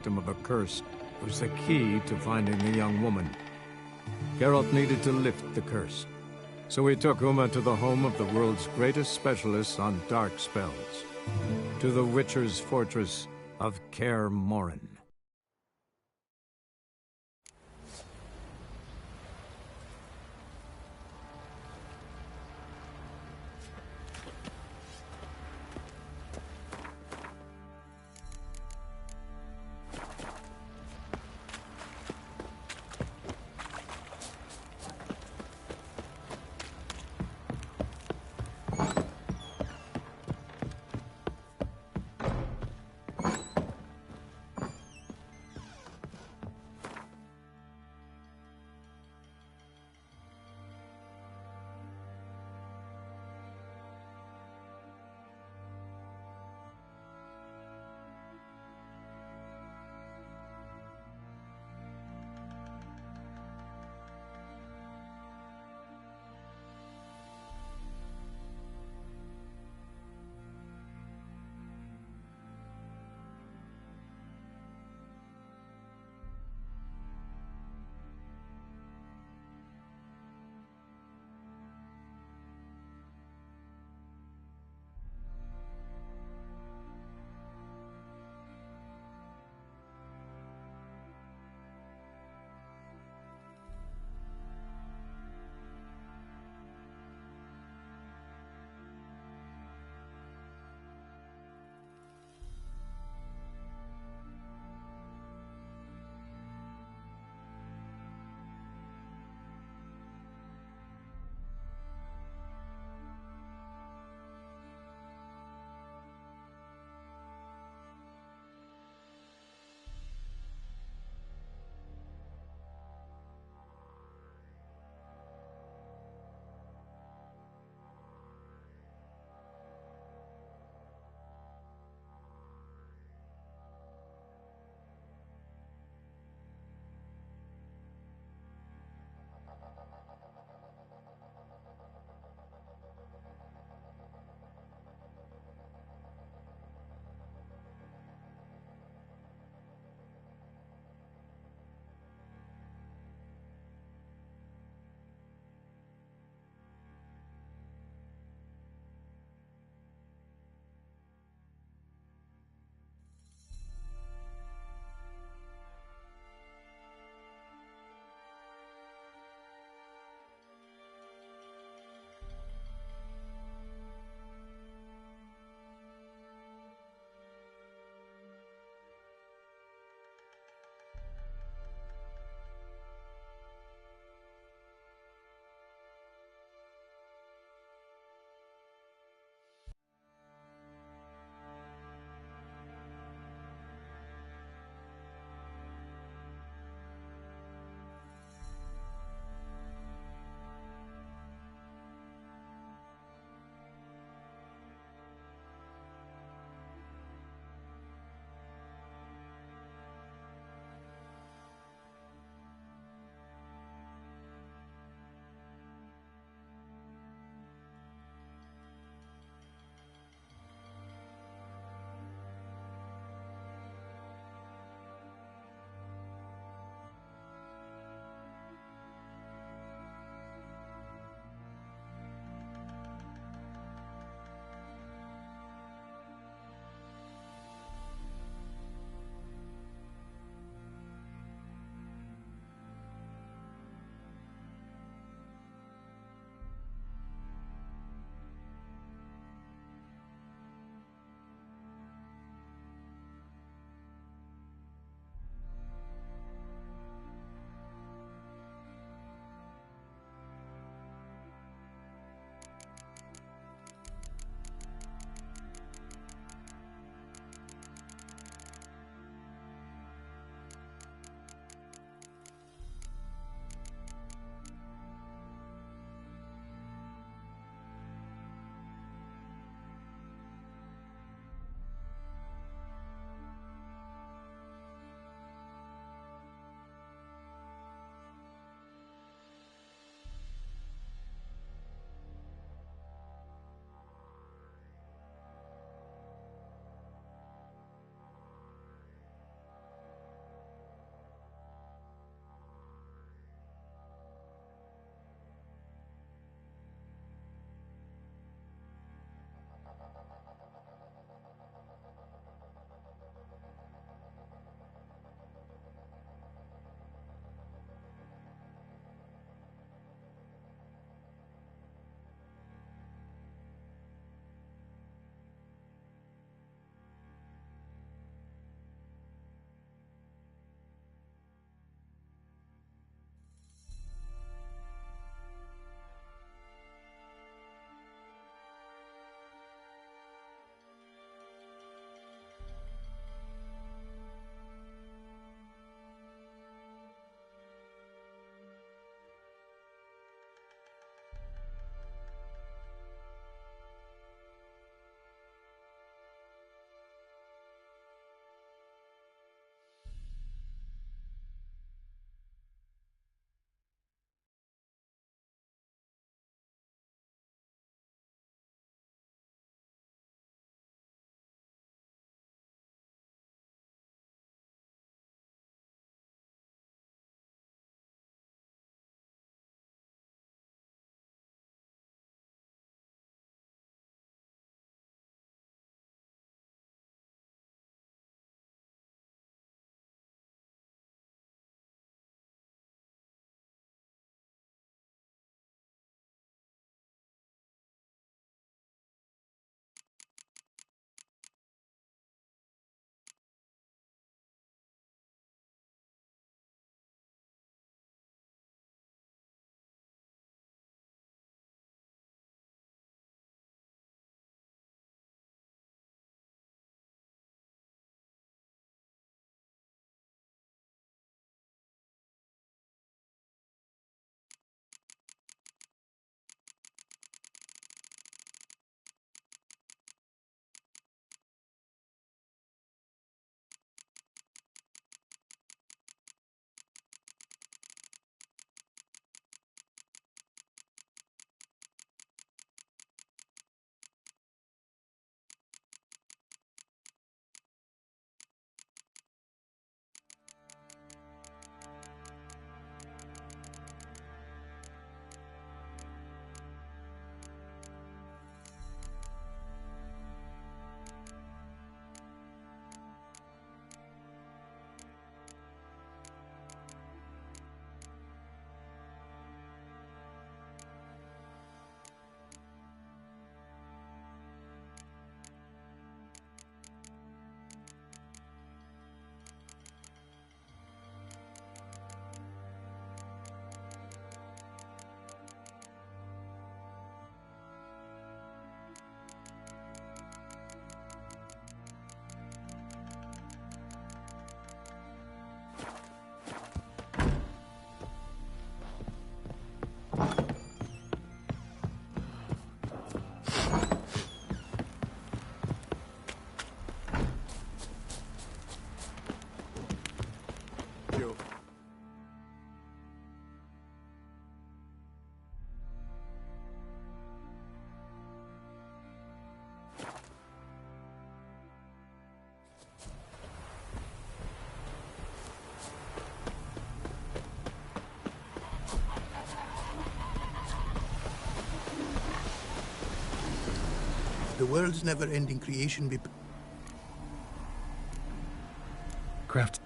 victim of a curse was the key to finding the young woman. Geralt needed to lift the curse, so he took Uma to the home of the world's greatest specialists on dark spells, to the Witcher's fortress of Kaer Morhen. world's never-ending creation be... Craft.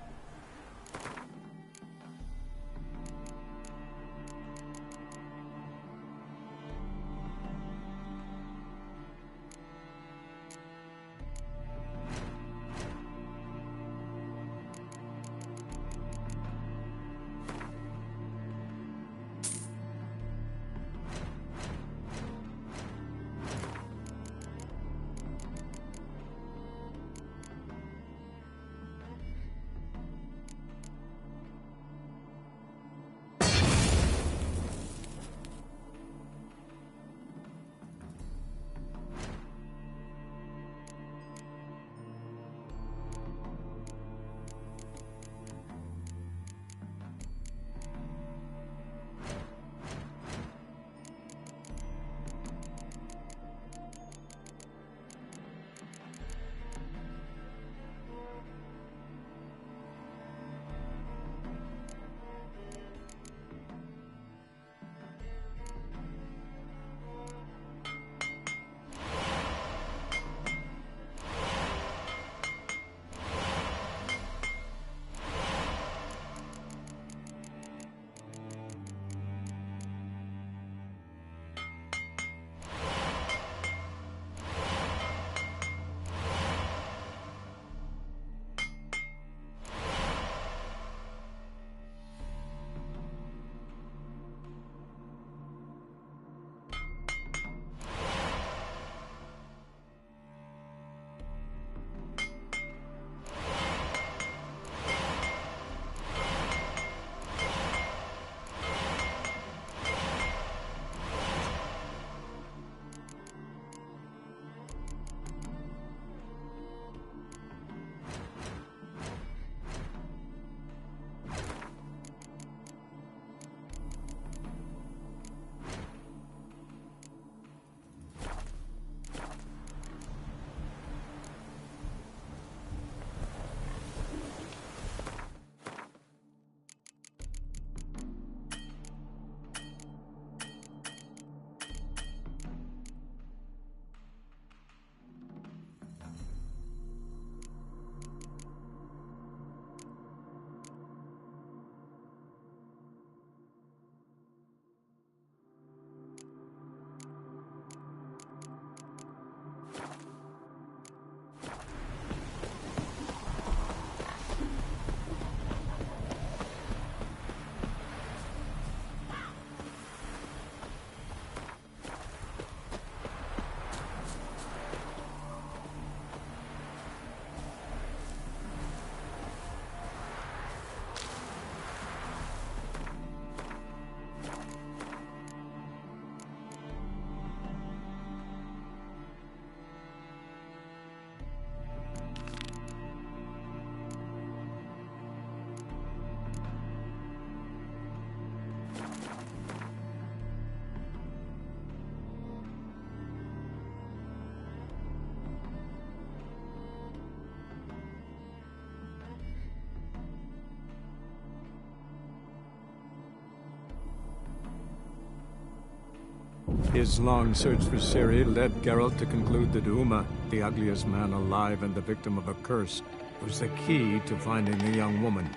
His long search for Ciri led Geralt to conclude that Uma, the ugliest man alive and the victim of a curse, was the key to finding the young woman.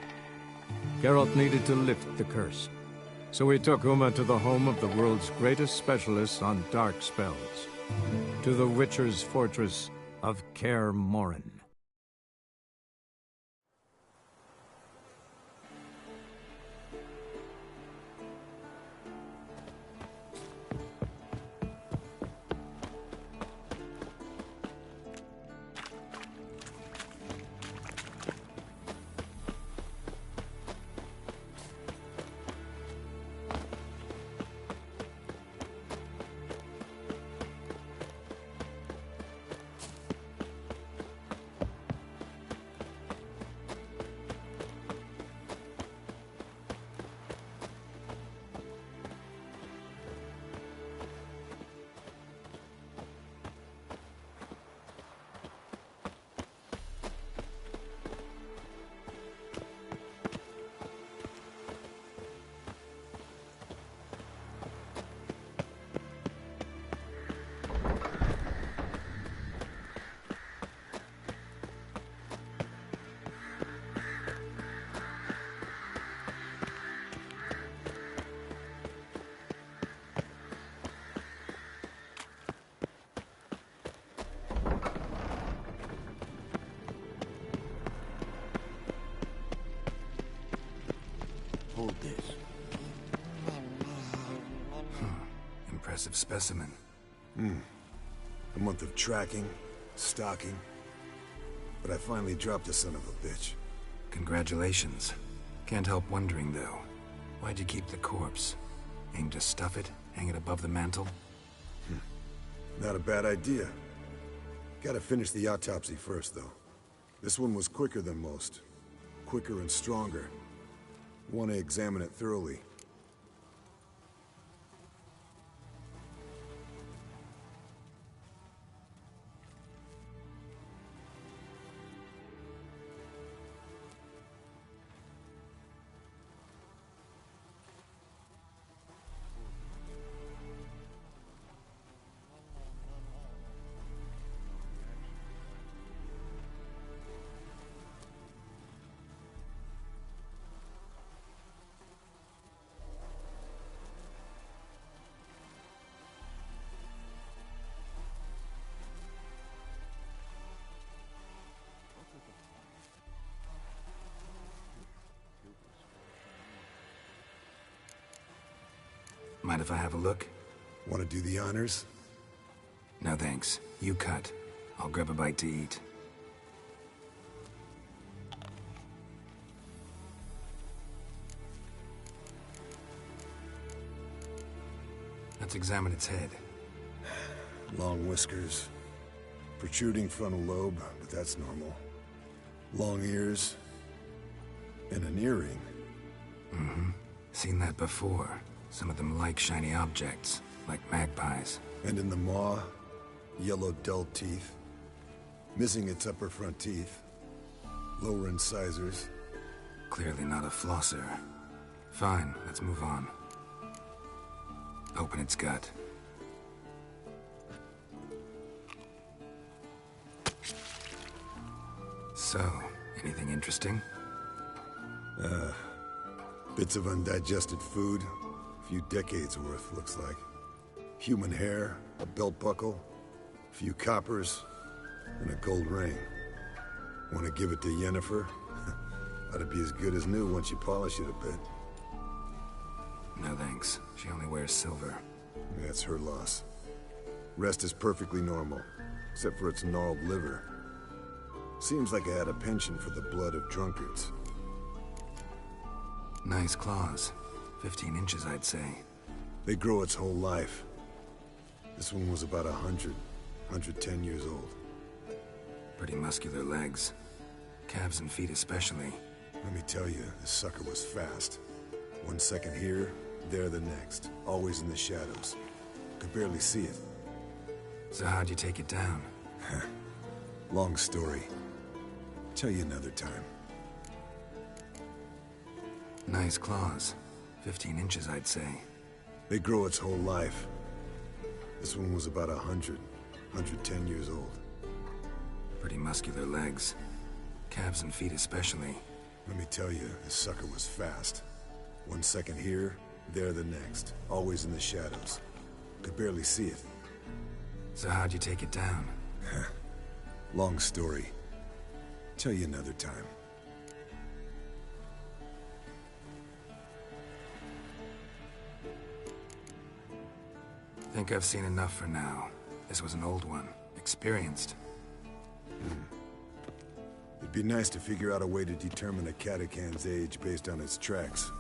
Geralt needed to lift the curse, so he took Uma to the home of the world's greatest specialist on dark spells, to the Witcher's fortress of Kaer Morhen. Hold this. Impressive specimen. A month of tracking, stalking. But I finally dropped the son of a bitch. Congratulations. Can't help wondering, though. Why'd you keep the corpse? Aim to stuff it? Hang it above the mantle? Not a bad idea. Gotta finish the autopsy first, though. This one was quicker than most. Quicker and stronger. Want to examine it thoroughly. Mind if I have a look? Want to do the honors? No thanks. You cut. I'll grab a bite to eat. Let's examine its head. Long whiskers. Protruding frontal lobe, but that's normal. Long ears. And an earring. Seen that before. Some of them like shiny objects, like magpies. And in the maw, yellow dull teeth. Missing its upper front teeth. Lower incisors. Clearly not a flosser. Fine, let's move on. Open its gut. So, anything interesting? Bits of undigested food. A few decades worth, looks like. Human hair, a belt buckle, a few coppers, and a gold ring. Want to give it to Yennefer? Ought to be as good as new once you polish it a bit. No thanks. She only wears silver. That's her loss. Rest is perfectly normal, except for its gnarled liver. Seems like I had a penchant for the blood of drunkards. Nice claws. 15 inches, I'd say. They grow its whole life. This one was about 110 years old. Pretty muscular legs. Calves and feet especially. Let me tell you, this sucker was fast. 1 second here, there the next. Always in the shadows. Could barely see it. So how'd you take it down? Long story. Tell you another time. Nice claws. 15 inches, I'd say. They grow its whole life. This one was about 110 years old. Pretty muscular legs. Calves and feet especially. Let me tell you, this sucker was fast. 1 second here, there the next. Always in the shadows. Could barely see it. So how'd you take it down? Long story. Tell you another time. Think I've seen enough for now. This was an old one. Experienced. It'd be nice to figure out a way to determine a catacan's age based on its tracks.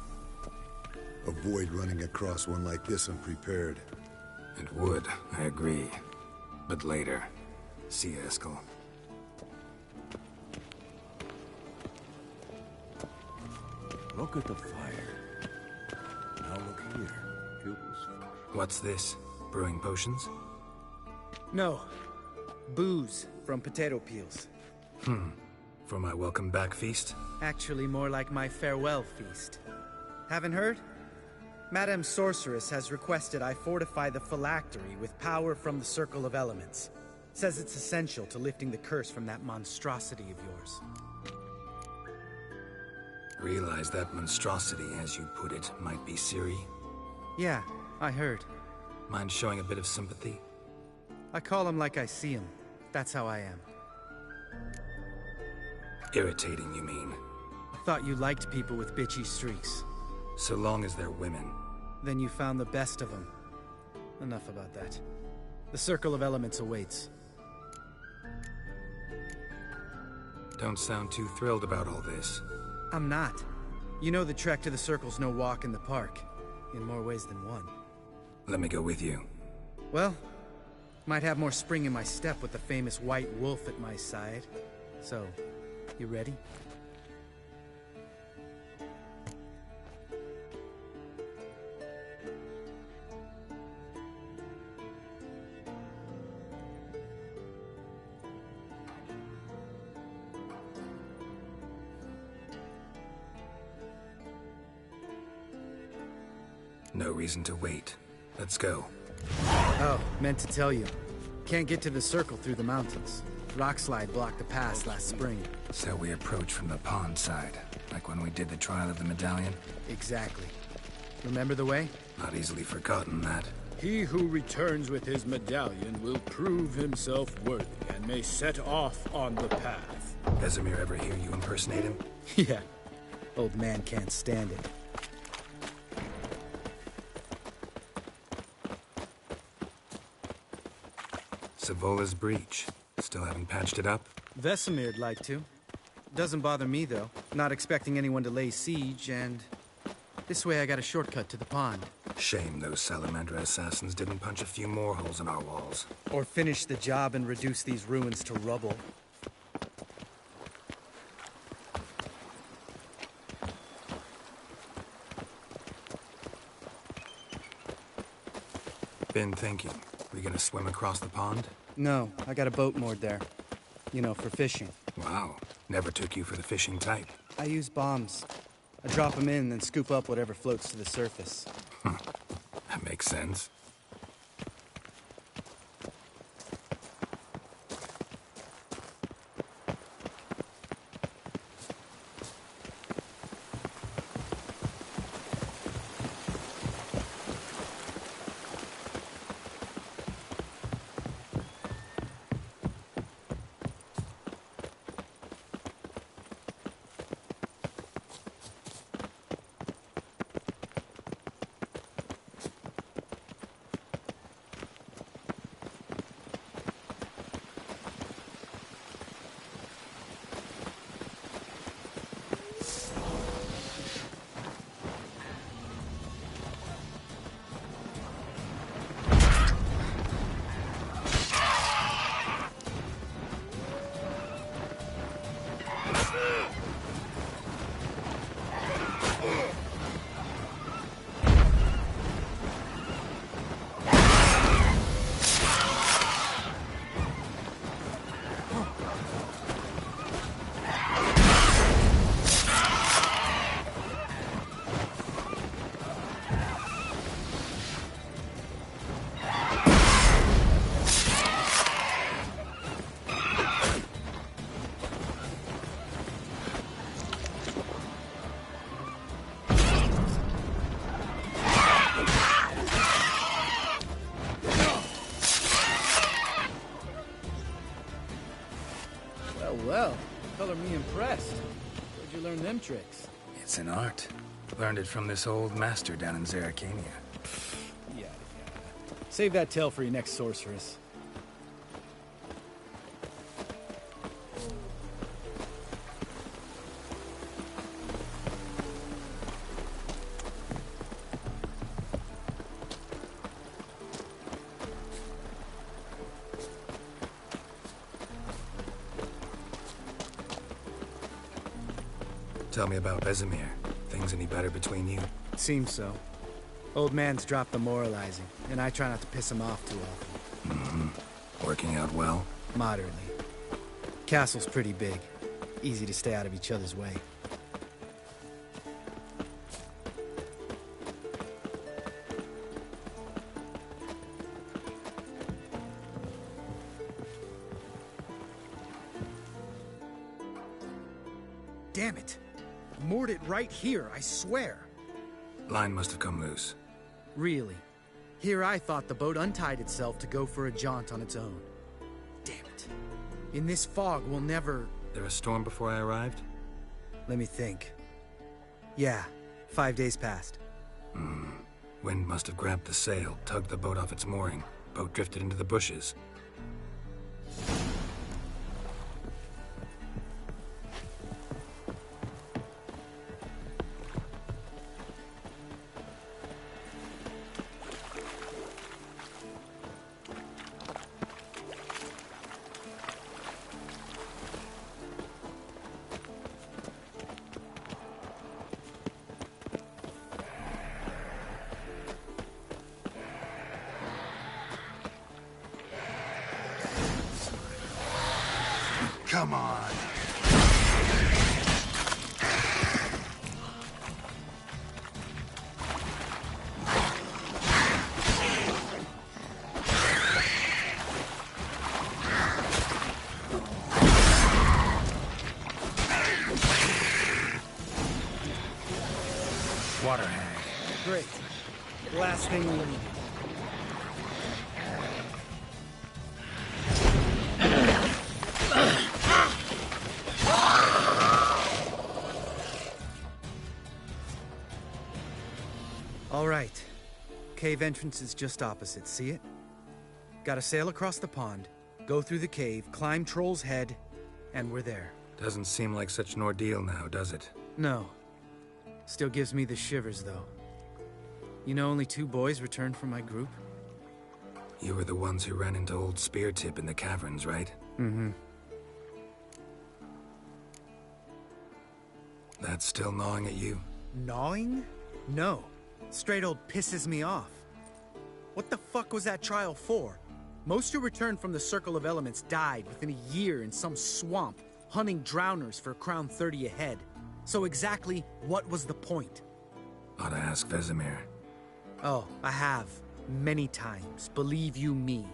Avoid running across one like this unprepared. It would, I agree. But later. See you, Eskel. Look at the fire. Now look here. Pupils. What's this? Brewing potions? No. Booze from potato peels. For my welcome back feast? Actually more like my farewell feast. Haven't heard? Madame Sorceress has requested I fortify the phylactery with power from the Circle of Elements. Says it's essential to lifting the curse from that monstrosity of yours. Realize that monstrosity, as you put it, might be Ciri? Yeah, I heard. Mind showing a bit of sympathy? I call him like I see him. That's how I am. Irritating, you mean? I thought you liked people with bitchy streaks. So long as they're women. Then you found the best of them. Enough about that. The Circle of Elements awaits. Don't sound too thrilled about all this. I'm not. You know the trek to the Circle's no walk in the park. In more ways than one. Let me go with you. Well, might have more spring in my step with the famous White Wolf at my side. So, you ready? No reason to wait. Let's go. Oh, meant to tell you. Can't get to the Circle through the mountains. Rockslide blocked the pass last spring. So we approach from the pond side, like when we did the trial of the medallion? Exactly. Remember the way? Not easily forgotten, that. He who returns with his medallion will prove himself worthy and may set off on the path. Vesemir ever hear you impersonate him? Yeah. Old man can't stand it. Savola's breach. Still haven't patched it up? Vesemir'd like to. Doesn't bother me, though. Not expecting anyone to lay siege, and... this way I got a shortcut to the pond. Shame those Salamandra assassins didn't punch a few more holes in our walls. Or finish the job and reduce these ruins to rubble. Been thinking. We gonna swim across the pond? No, I got a boat moored there. You know, for fishing. Wow. Never took you for the fishing type. I use bombs. I drop them in, then scoop up whatever floats to the surface. That makes sense. Well, color me impressed. Where'd you learn them tricks? It's an art. Learned it from this old master down in Zerrikania. Yeah. Save that tale for your next sorceress. Tell me about Vesemir. Things any better between you? Seems so. Old man's dropped the moralizing, and I try not to piss him off too often. Working out well? Moderately. Castle's pretty big. Easy to stay out of each other's way. Damn it! Moored it right here, I swear. Line must have come loose. Really? Here I thought the boat untied itself to go for a jaunt on its own. Damn it. In this fog, we'll never... There a storm before I arrived? Let me think. Yeah, 5 days past. Wind must have grabbed the sail, tugged the boat off its mooring. Boat drifted into the bushes. Come on. Water hag. Great. Last thing we need. All right. Cave entrance is just opposite, see it? Gotta sail across the pond, go through the cave, climb Troll's Head, and we're there. Doesn't seem like such an ordeal now, does it? No. Still gives me the shivers, though. You know, only 2 boys returned from my group? You were the ones who ran into old Spear Tip in the caverns, right? Mm-hmm. That's still gnawing at you? Gnawing? No. Straight old pisses me off. What the fuck was that trial for? Most who returned from the Circle of Elements died within a year in some swamp, hunting drowners for Crown 30 a head. So exactly what was the point? Ought to ask Vesemir. Oh, I have. Many times. Believe you me.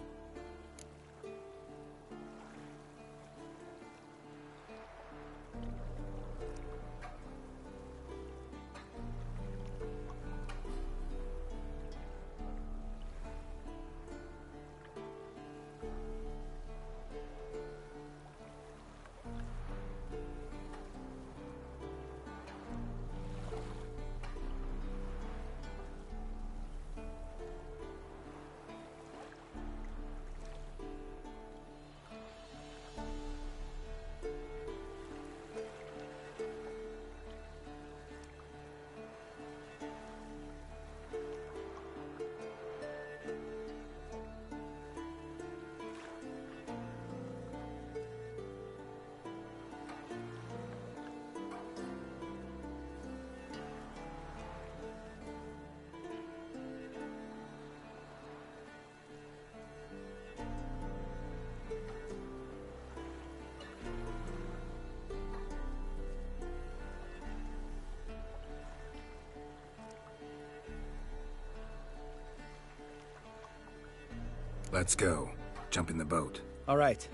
Let's go. Jump in the boat. All right.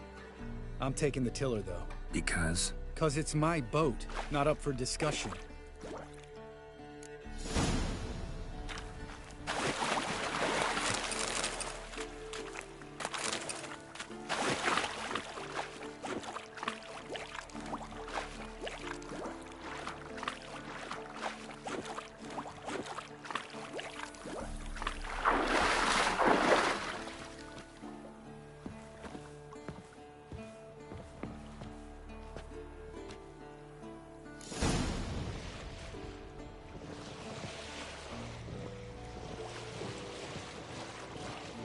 I'm taking the tiller, though. Because? 'Cause it's my boat, not up for discussion.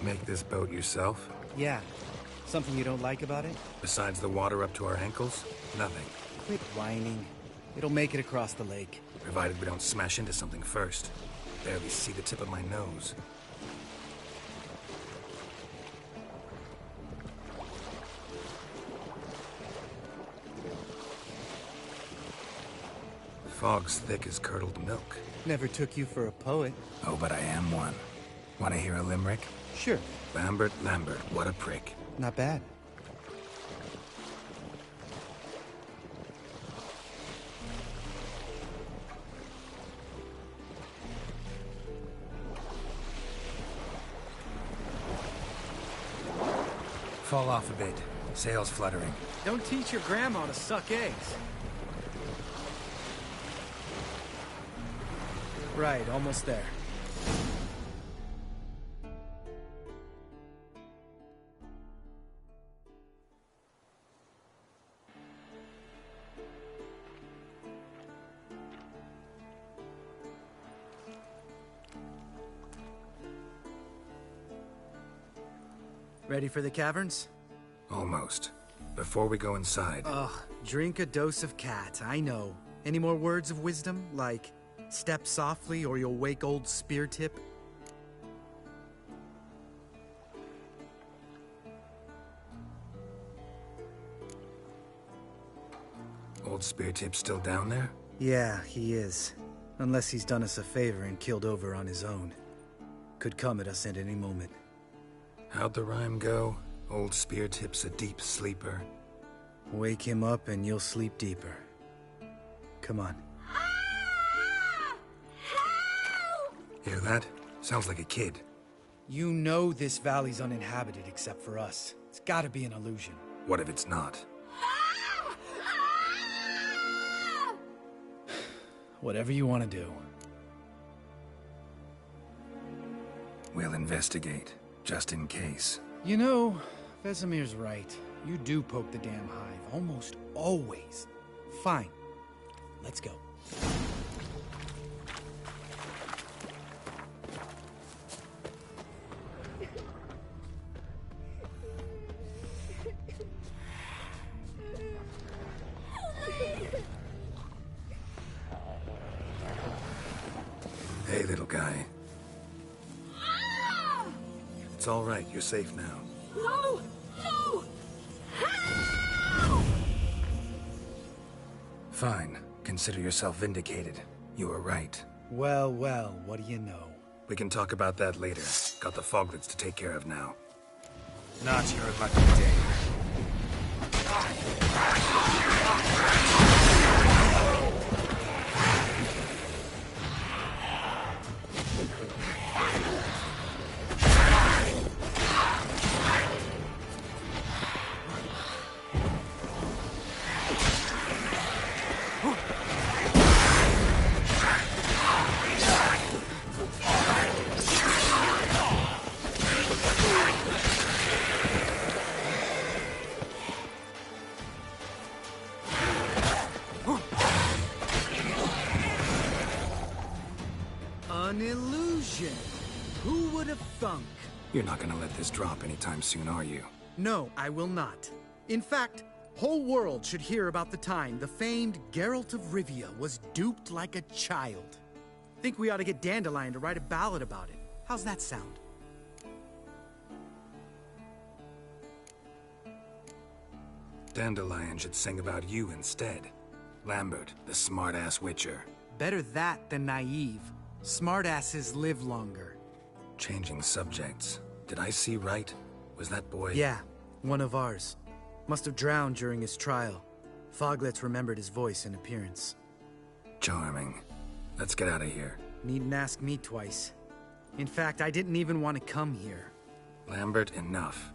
Make this boat yourself? Yeah. Something you don't like about it? Besides the water up to our ankles? Nothing. Quit whining. It'll make it across the lake. Provided we don't smash into something first. Barely see the tip of my nose. Fog's thick as curdled milk. Never took you for a poet. Oh, but I am one. Want to hear a limerick? Sure. Lambert, Lambert, what a prick. Not bad. Fall off a bit. Sails fluttering. Don't teach your grandma to suck eggs. Right, almost there. Ready for the caverns? Almost. Before we go inside... Ugh, drink a dose of cat, I know. Any more words of wisdom, like, step softly or you'll wake old Spear Tip? Old Spear Tip's still down there? Yeah, he is. Unless he's done us a favor and killed over on his own. Could come at us at any moment. How'd the rhyme go? Old Spear Tip's a deep sleeper. Wake him up and you'll sleep deeper. Come on. Hear that? Sounds like a kid. You know this valley's uninhabited except for us. It's gotta be an illusion. What if it's not? Whatever you want to do. We'll investigate, just in case. You know, Vesemir's right. You do poke the damn hive, almost always. Fine. Let's go. Hey, little guy. It's all right. You're safe now. No! No! Fine. Consider yourself vindicated. You were right. Well, well, what do you know? We can talk about that later. Got the foglets to take care of now. Not your lucky day. An illusion. Who would have thunk? You're not gonna let this drop anytime soon, are you? No, I will not. In fact, whole world should hear about the time the famed Geralt of Rivia was duped like a child. Think we ought to get Dandelion to write a ballad about it. How's that sound? Dandelion should sing about you instead. Lambert, the smart-ass witcher. Better that than naive. Smartasses live longer. Changing subjects. Did I see right? Was that boy... Yeah, one of ours. Must have drowned during his trial. Foglets remembered his voice and appearance. Charming. Let's get out of here. Needn't ask me twice. In fact, I didn't even want to come here. Lambert, enough.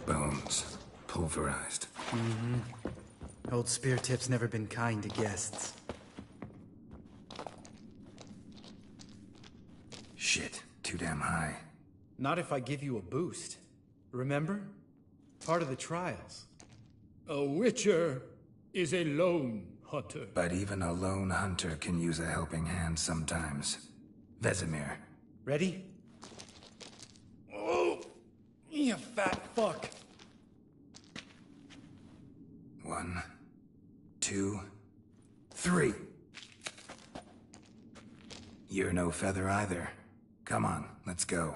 Bones. Pulverized. Old Spear Tip's never been kind to guests. Shit. Too damn high. Not if I give you a boost. Remember? Part of the trials. A witcher is a lone hunter. But even a lone hunter can use a helping hand sometimes. Vesemir. Ready? Oh, you fat fuck. no feather either. Come on, let's go.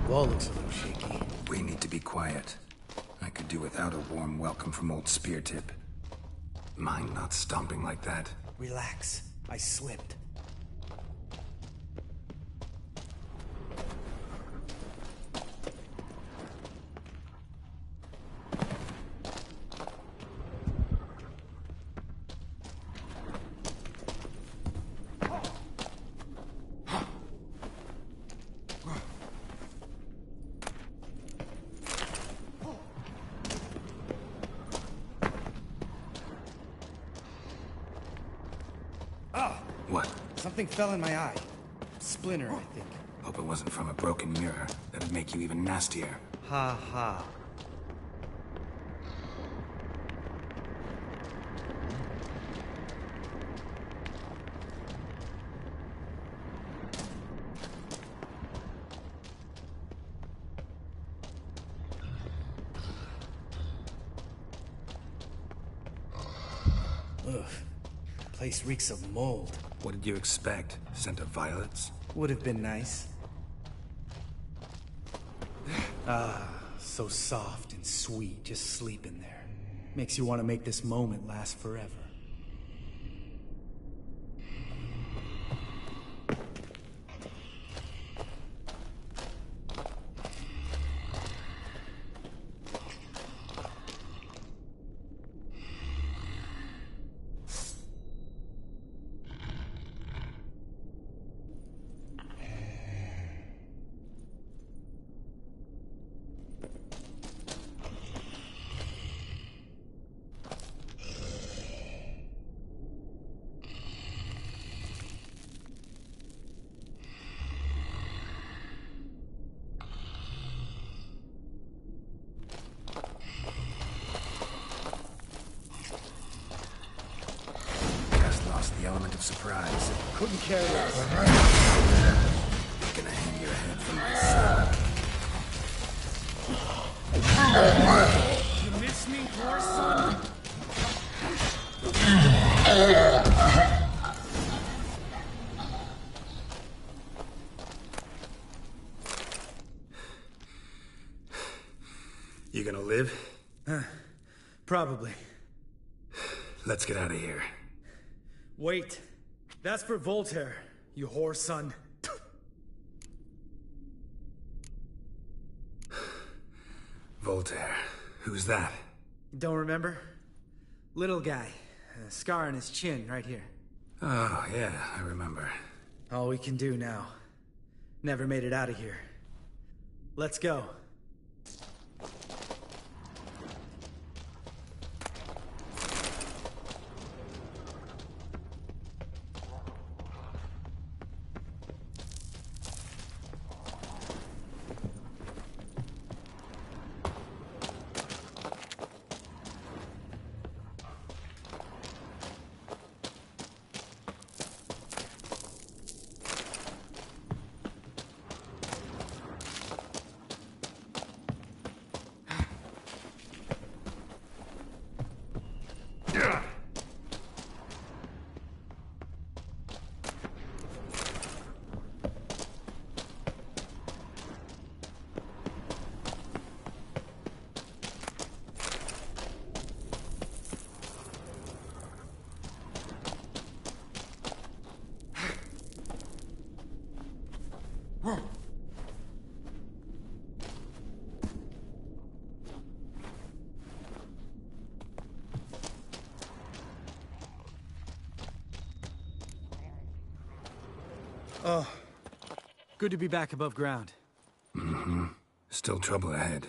Wall looks a little shaky. We need to be quiet. I could do without a warm welcome from old Speartip. Mind not stomping like that. Relax. I slipped. What? Something fell in my eye. Splinter, I think. Hope it wasn't from a broken mirror. That'd make you even nastier. Ha ha. Ugh. Place reeks of mold. What did you expect? Scent of violets? Would have been nice. Ah, so soft and sweet, just sleeping there. Makes you want to make this moment last forever. The element of surprise. Couldn't carry us. Gonna hang your head from my side. You miss me, Whoreson? You gonna live? Probably. Let's get out of here. Wait. That's for Voltaire, you whore son. Voltaire. Who's that? Don't remember? Little guy. A scar on his chin, right here. Oh, yeah, I remember. All we can do now. Never made it out of here. Let's go. Oh, good to be back above ground. Mm-hmm. Still trouble ahead.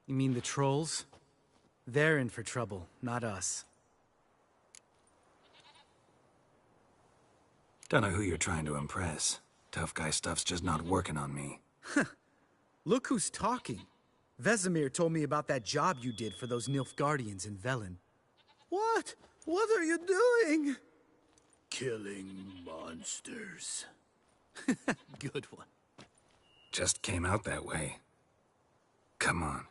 You mean the trolls? They're in for trouble, not us. Don't know who you're trying to impress. Tough guy stuff's just not working on me. Look who's talking. Vesemir told me about that job you did for those Nilfgaardians in Velen. What? What are you doing? Killing monsters. Good one. Just came out that way. Come on.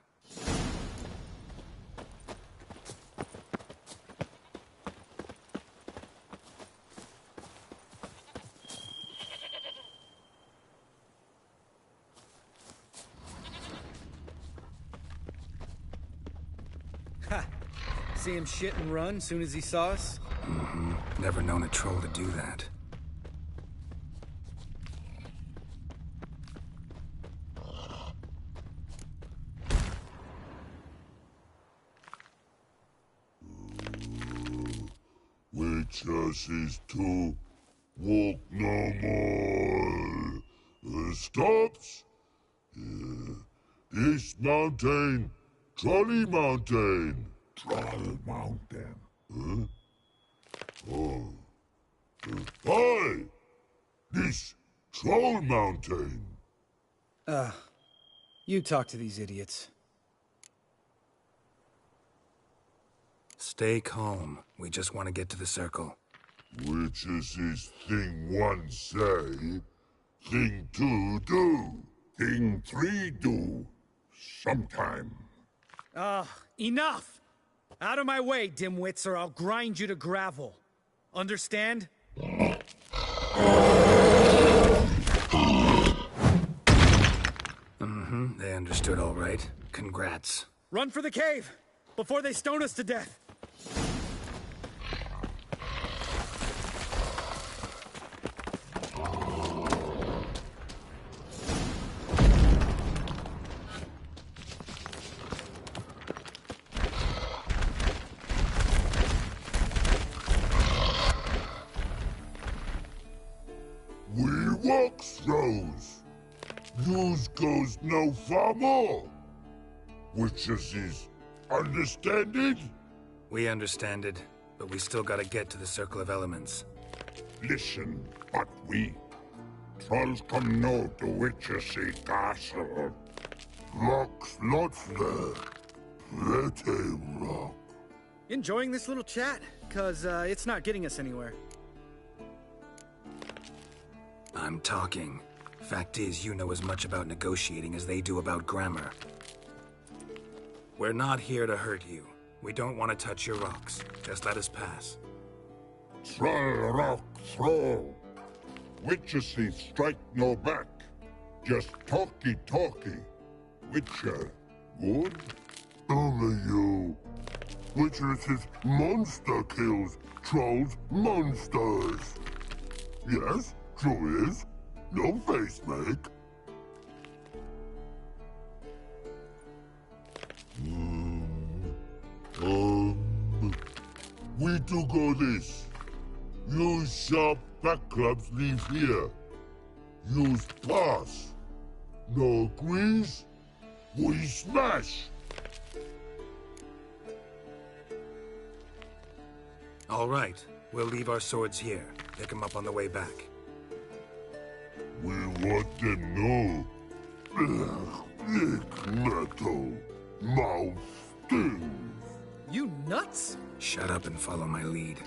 See him shit and run soon as he saw us? Mm-hmm. Never known a troll to do that. Witches is to walk no more. Stops. East Mountain, Trolley Mountain. Troll Mountain. Huh? Oh. Hi! This Troll Mountain. You talk to these idiots. Stay calm. We just want to get to the circle. Which is this thing one say, thing two do, thing three do, sometime. Enough! Out of my way, dimwits, or I'll grind you to gravel. Understand? Mm-hmm. They understood all right. Congrats. Run for the cave! Before they stone us to death! We walk throws. News goes no far more. Witches is understand it? We understand it, but we still gotta get to the Circle of Elements. Listen, but we trolls come know to Witchessy Castle. Rocks lots there. Pretty rock. Enjoying this little chat? Cause, it's not getting us anywhere. I'm talking. Fact is, you know as much about negotiating as they do about grammar. We're not here to hurt you. We don't want to touch your rocks. Just let us pass. Troll rock throw. Witchessy strike no back. Just talky. Witcher, good? Only you. Witchess's monster kills trolls monsters. Yes, true is. No face make. We do go this. Use sharp back clubs leave here. Use pass. No agrees? We smash. All right. We'll leave our swords here. Pick them up on the way back. We want them know. Lick metal. Mouth stings. You nuts? Shut up and follow my lead.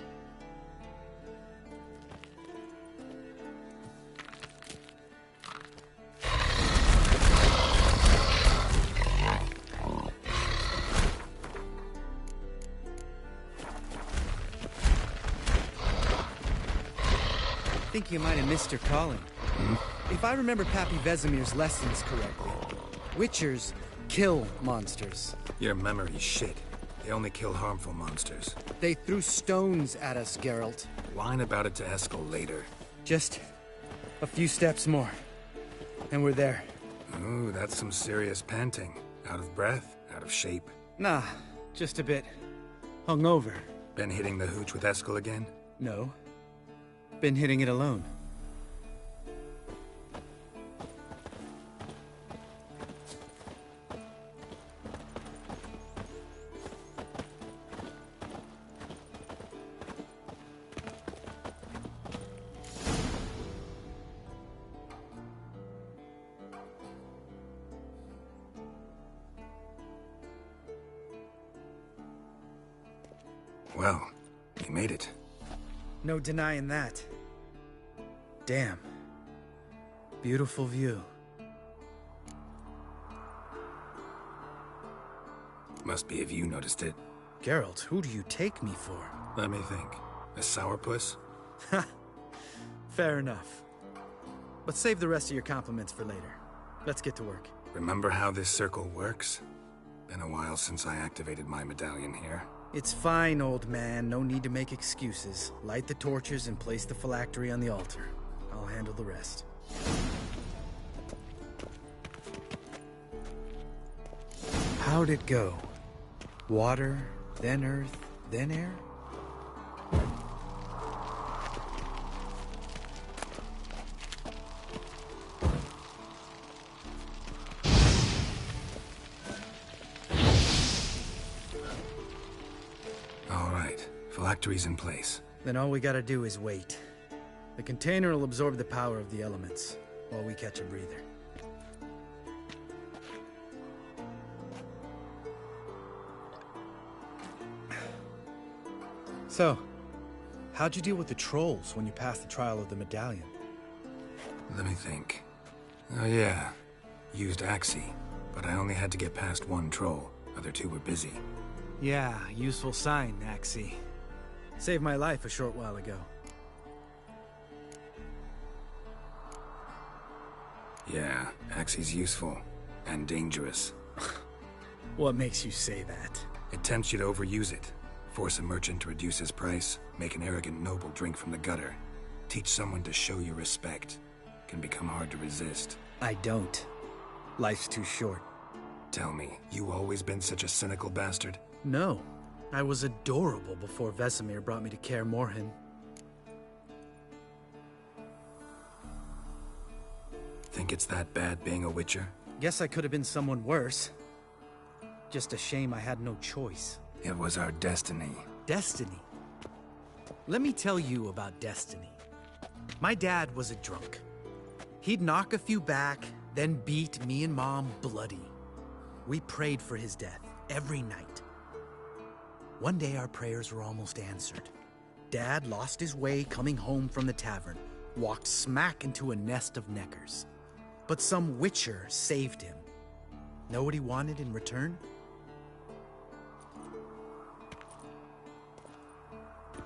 I think you might have missed your calling. If I remember Pappy Vesemir's lessons correctly, Witchers kill monsters. Your memory's shit. They only kill harmful monsters. They threw stones at us, Geralt. Whine about it to Eskel later. Just a few steps more, and we're there. Ooh, that's some serious panting. Out of breath, out of shape. Nah, just a bit hungover. Been hitting the hooch with Eskel again? No, been hitting it alone. Well, you made it. No denying that. Damn. Beautiful view. Must be if you noticed it. Geralt, who do you take me for? Let me think. A sourpuss? Fair enough. But save the rest of your compliments for later. Let's get to work. Remember how this circle works? Been a while since I activated my medallion here. It's fine, old man. No need to make excuses. Light the torches and place the phylactery on the altar. I'll handle the rest. How'd it go? Water, then earth, then air? All right, phylactery's in place. Then all we gotta do is wait. The container will absorb the power of the elements, while we catch a breather. So, how'd you deal with the trolls when you passed the trial of the medallion? Let me think. Oh yeah, used Axie, but I only had to get past one troll. Other two were busy. Yeah, useful sign, Axie. Saved my life a short while ago. Yeah, Axie's useful. And dangerous. What makes you say that? It tempts you to overuse it. Force a merchant to reduce his price, make an arrogant noble drink from the gutter. Teach someone to show you respect. Can become hard to resist. I don't. Life's too short. Tell me, you always been such a cynical bastard? No. I was adorable before Vesemir brought me to Kaer Morhen. Think it's that bad being a witcher? Guess I could have been someone worse. Just a shame I had no choice. It was our destiny. Destiny? Let me tell you about destiny. My dad was a drunk. He'd knock a few back, then beat me and Mom bloody. We prayed for his death every night. One day our prayers were almost answered. Dad lost his way coming home from the tavern, walked smack into a nest of neckers. But some witcher saved him. Know what he wanted in return?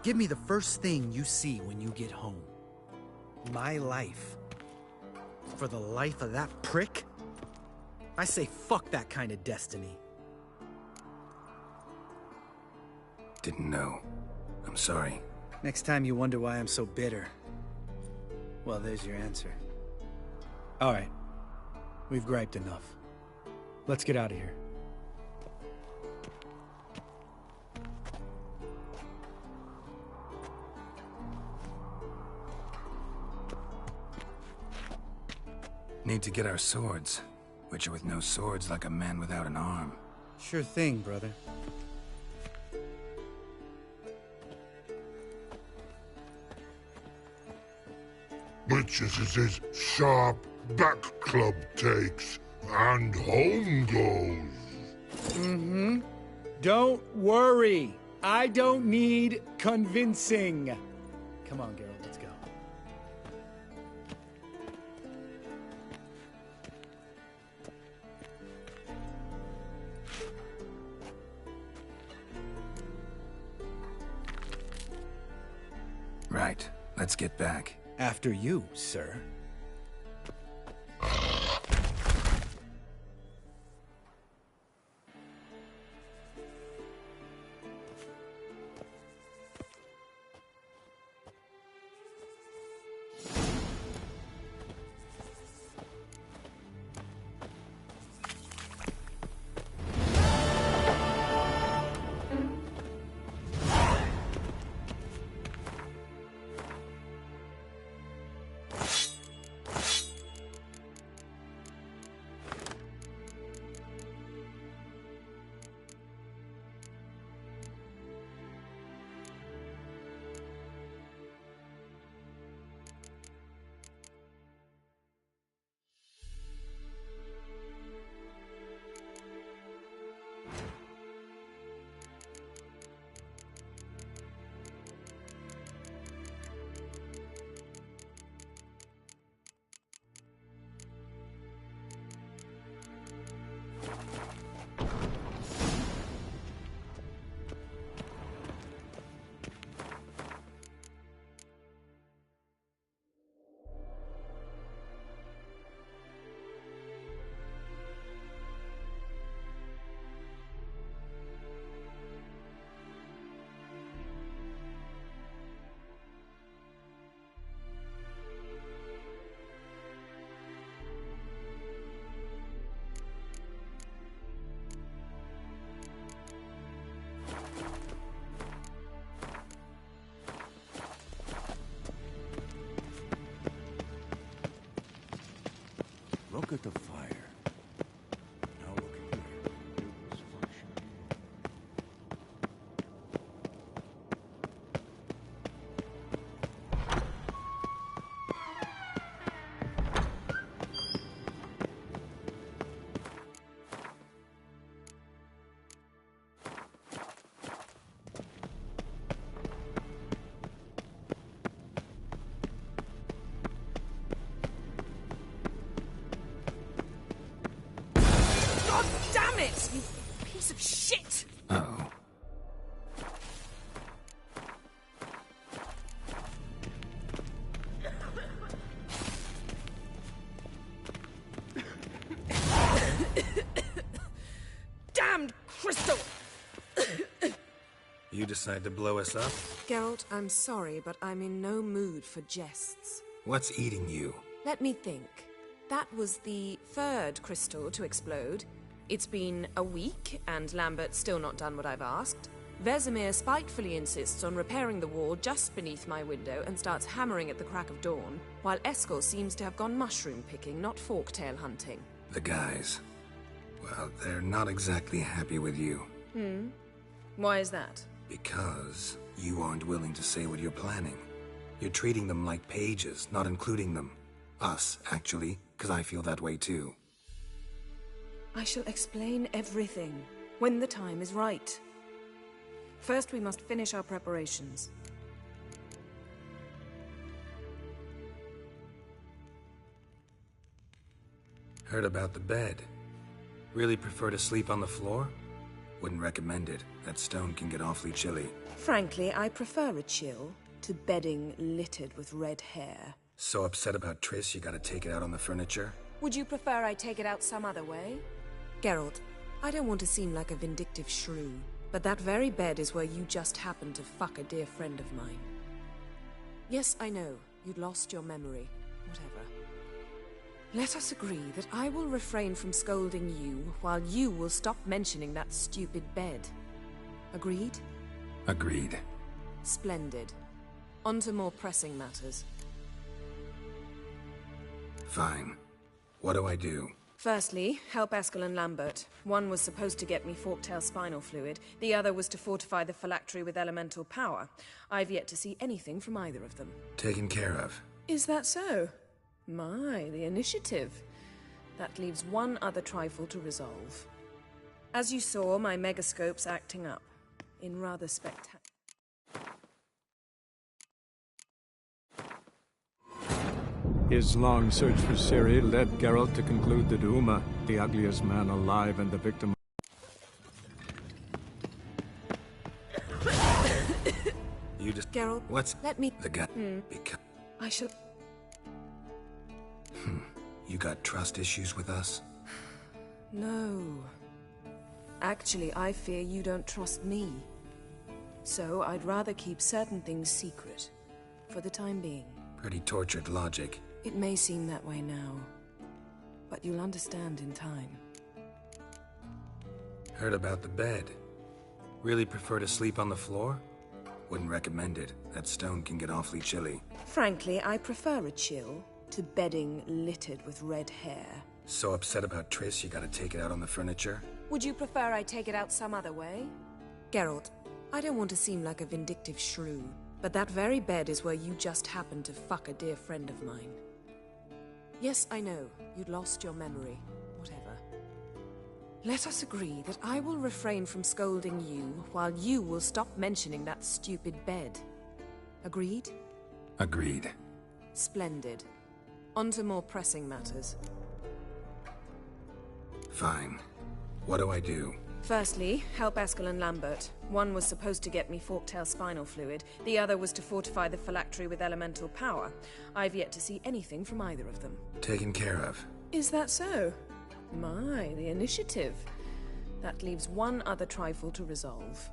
Give me the first thing you see when you get home. My life. For the life of that prick? I say fuck that kind of destiny. Didn't know. I'm sorry. Next time you wonder why I'm so bitter, well, there's your answer. All right. We've griped enough. Let's get out of here. Need to get our swords. Witcher with no swords like a man without an arm. Sure thing, brother. Witches is his sharp back club takes, and home goes. Mm-hmm. Don't worry. I don't need convincing. Come on, Geralt, let's go. Right. Let's get back. After you, sir. Look at the fire. Now look here. It was functioning. God damn it! You piece of shit! Uh-oh. Damned crystal! You decide to blow us up? Geralt, I'm sorry, but I'm in no mood for jests. What's eating you? Let me think. That was the third crystal to explode. It's been a week, and Lambert's still not done what I've asked. Vesemir spitefully insists on repairing the wall just beneath my window and starts hammering at the crack of dawn, while Eskel seems to have gone mushroom picking, not forktail hunting. The guys. Well, they're not exactly happy with you. Why is that? Because you aren't willing to say what you're planning. You're treating them like pages, not including them. Us, actually, because I feel that way too. I shall explain everything when the time is right. First, we must finish our preparations. Heard about the bed. Really prefer to sleep on the floor? Wouldn't recommend it. That stone can get awfully chilly. Frankly, I prefer a chill to bedding littered with red hair. So upset about Triss, you gotta take it out on the furniture? Would you prefer I take it out some other way? Geralt, I don't want to seem like a vindictive shrew, but that very bed is where you just happened to fuck a dear friend of mine. Yes, I know, you'd lost your memory. Whatever. Let us agree that I will refrain from scolding you, while you will stop mentioning that stupid bed. Agreed? Agreed. Splendid. On to more pressing matters. Fine. What do I do? Firstly, help Eskel and Lambert. One was supposed to get me forktail spinal fluid, the other was to fortify the phylactery with elemental power. I've yet to see anything from either of them. Taken care of. Is that so? My, the initiative. That leaves one other trifle to resolve. As you saw, my megascope's acting up. In rather spectacular... His long search for Ciri led Geralt to conclude that Uma, the ugliest man alive and the victim... You just... Geralt, What's... let me... The guy... Because... I shall... You got trust issues with us? No. Actually, I fear you don't trust me. So I'd rather keep certain things secret. For the time being. Pretty tortured logic. It may seem that way now. But you'll understand in time. Heard about the bed. Really prefer to sleep on the floor? Wouldn't recommend it. That stone can get awfully chilly. Frankly, I prefer a chill to bedding littered with red hair. So upset about Triss, you gotta take it out on the furniture? Would you prefer I take it out some other way? Geralt, I don't want to seem like a vindictive shrew, but that very bed is where you just happened to fuck a dear friend of mine. Yes, I know, you'd lost your memory. Whatever. Let us agree that I will refrain from scolding you, while you will stop mentioning that stupid bed. Agreed? Agreed. Splendid. On to more pressing matters. Fine. What do I do? Firstly, help Eskel and Lambert. One was supposed to get me forktail spinal fluid, the other was to fortify the phylactery with elemental power. I've yet to see anything from either of them. Taken care of. Is that so? My, the initiative. That leaves one other trifle to resolve.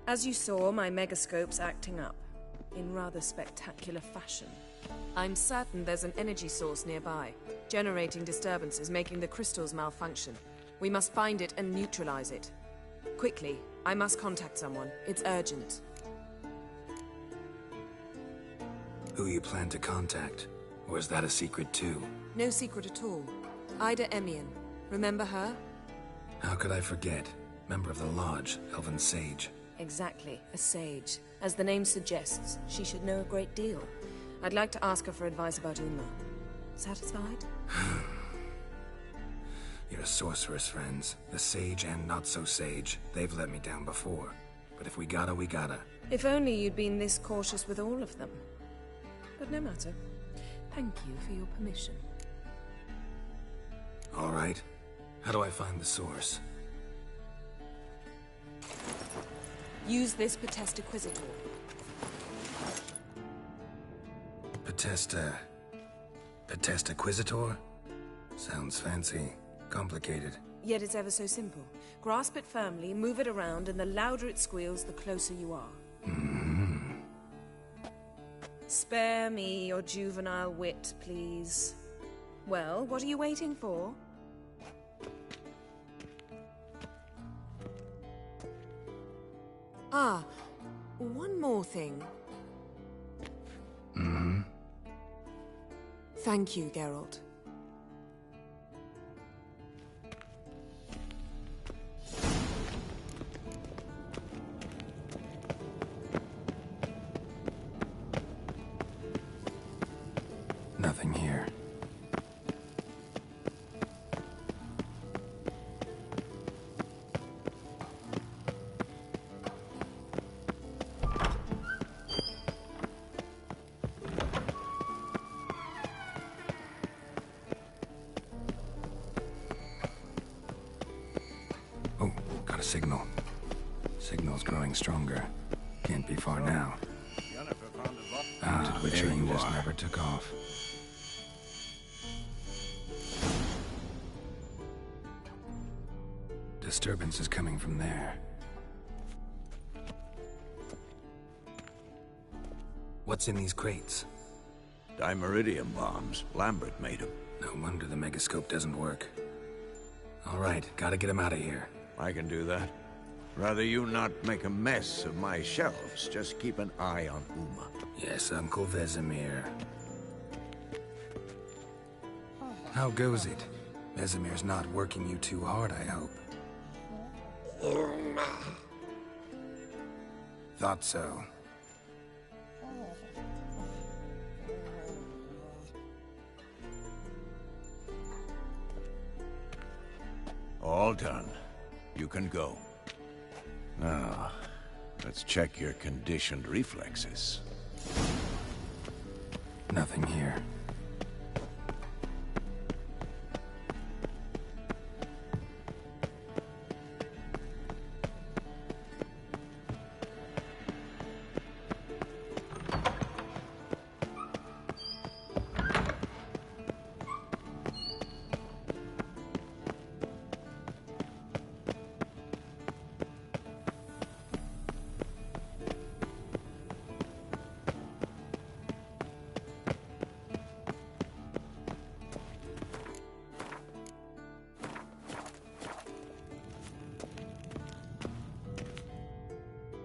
As you saw, my megascope's acting up. In rather spectacular fashion. I'm certain there's an energy source nearby, generating disturbances, making the crystals malfunction. We must find it and neutralize it. Quickly, I must contact someone. It's urgent. Who you plan to contact? Or is that a secret too? No secret at all. Ida Emian. Remember her? How could I forget? Member of the Lodge, Elven Sage. Exactly, a sage. As the name suggests, she should know a great deal. I'd like to ask her for advice about Uma. Satisfied? Your sorceress friends, the sage and not-so-sage, they've let me down before. But if we gotta, we gotta. If only you'd been this cautious with all of them. But no matter. Thank you for your permission. All right. How do I find the source? Use this Potestaquizitor. Potestaquizitor? Sounds fancy. Complicated. Yet it's ever so simple. Grasp it firmly, move it around, and the louder it squeals, the closer you are. Spare me your juvenile wit, please. Well, what are you waiting for? Ah, one more thing. Thank you, Geralt. Nothing here. Oh, got a signal. Signal's growing stronger. Can't be far now. Ah, the train just never took off. Disturbance is coming from there. What's in these crates? Dimeridium bombs. Lambert made them. No wonder the megascope doesn't work. All right, gotta get him out of here. I can do that. Rather you not make a mess of my shelves. Just keep an eye on Uma. Yes, Uncle Vesemir. How goes it? Vesemir's not working you too hard, I hope. Thought so. All done. You can go. Now, let's check your conditioned reflexes. Nothing here.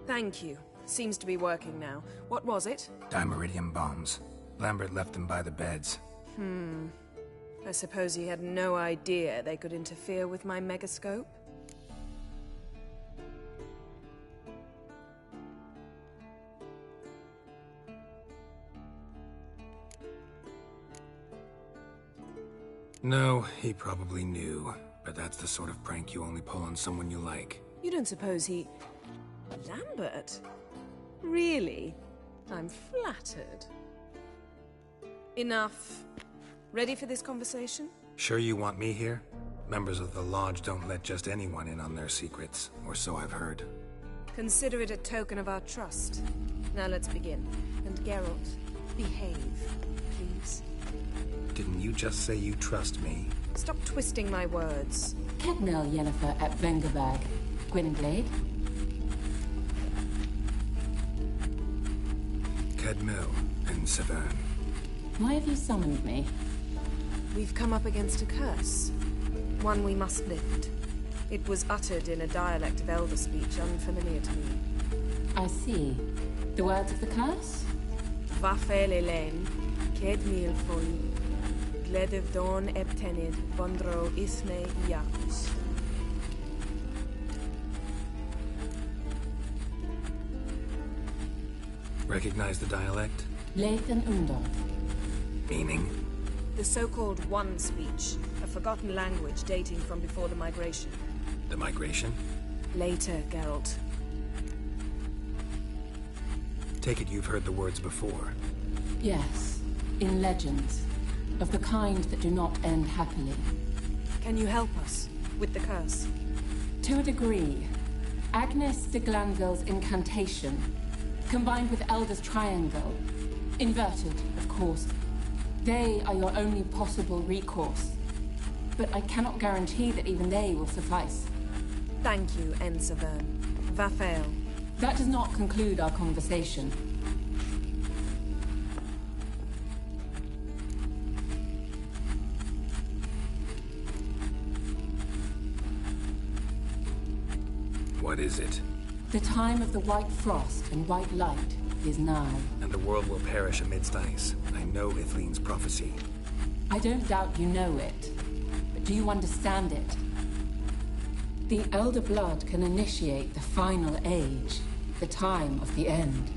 Thank you. Seems to be working now. What was it? Dimeridium bombs. Lambert left them by the beds. I suppose he had no idea they could interfere with my megascope? No, he probably knew. But that's the sort of prank you only pull on someone you like. You don't suppose he... Lambert? Really? I'm flattered. Enough. Ready for this conversation? Sure you want me here? Members of the Lodge don't let just anyone in on their secrets, or so I've heard. Consider it a token of our trust. Now let's begin. And Geralt, behave, please. Didn't you just say you trust me? Stop twisting my words. Cadmel Yennefer at Vengerberg. Gwynenglade. Cadmel and Severn. Why have you summoned me? We've come up against a curse. One we must lift. It was uttered in a dialect of Elder speech unfamiliar to me. I see. The words of the curse? Vaffel Elaine, Kedmil Foli, Gledev don eptenid vondro isne iacus. Recognize the dialect? Lathan Undor. Meaning? The so-called One speech, a forgotten language dating from before the migration. The migration? Later, Geralt. Take it you've heard the words before. Yes, in legends. Of the kind that do not end happily. Can you help us with the curse? To a degree. Agnes de Glanville's incantation, combined with Elder's triangle, inverted, of course. They are your only possible recourse. But I cannot guarantee that even they will suffice. Thank you, Ensavern. Vafael. That does not conclude our conversation. What is it? The time of the white frost and white light is nigh. And the world will perish amidst ice. I know Ithleen's prophecy. I don't doubt you know it. But do you understand it? The Elder Blood can initiate the final age, the time of the end.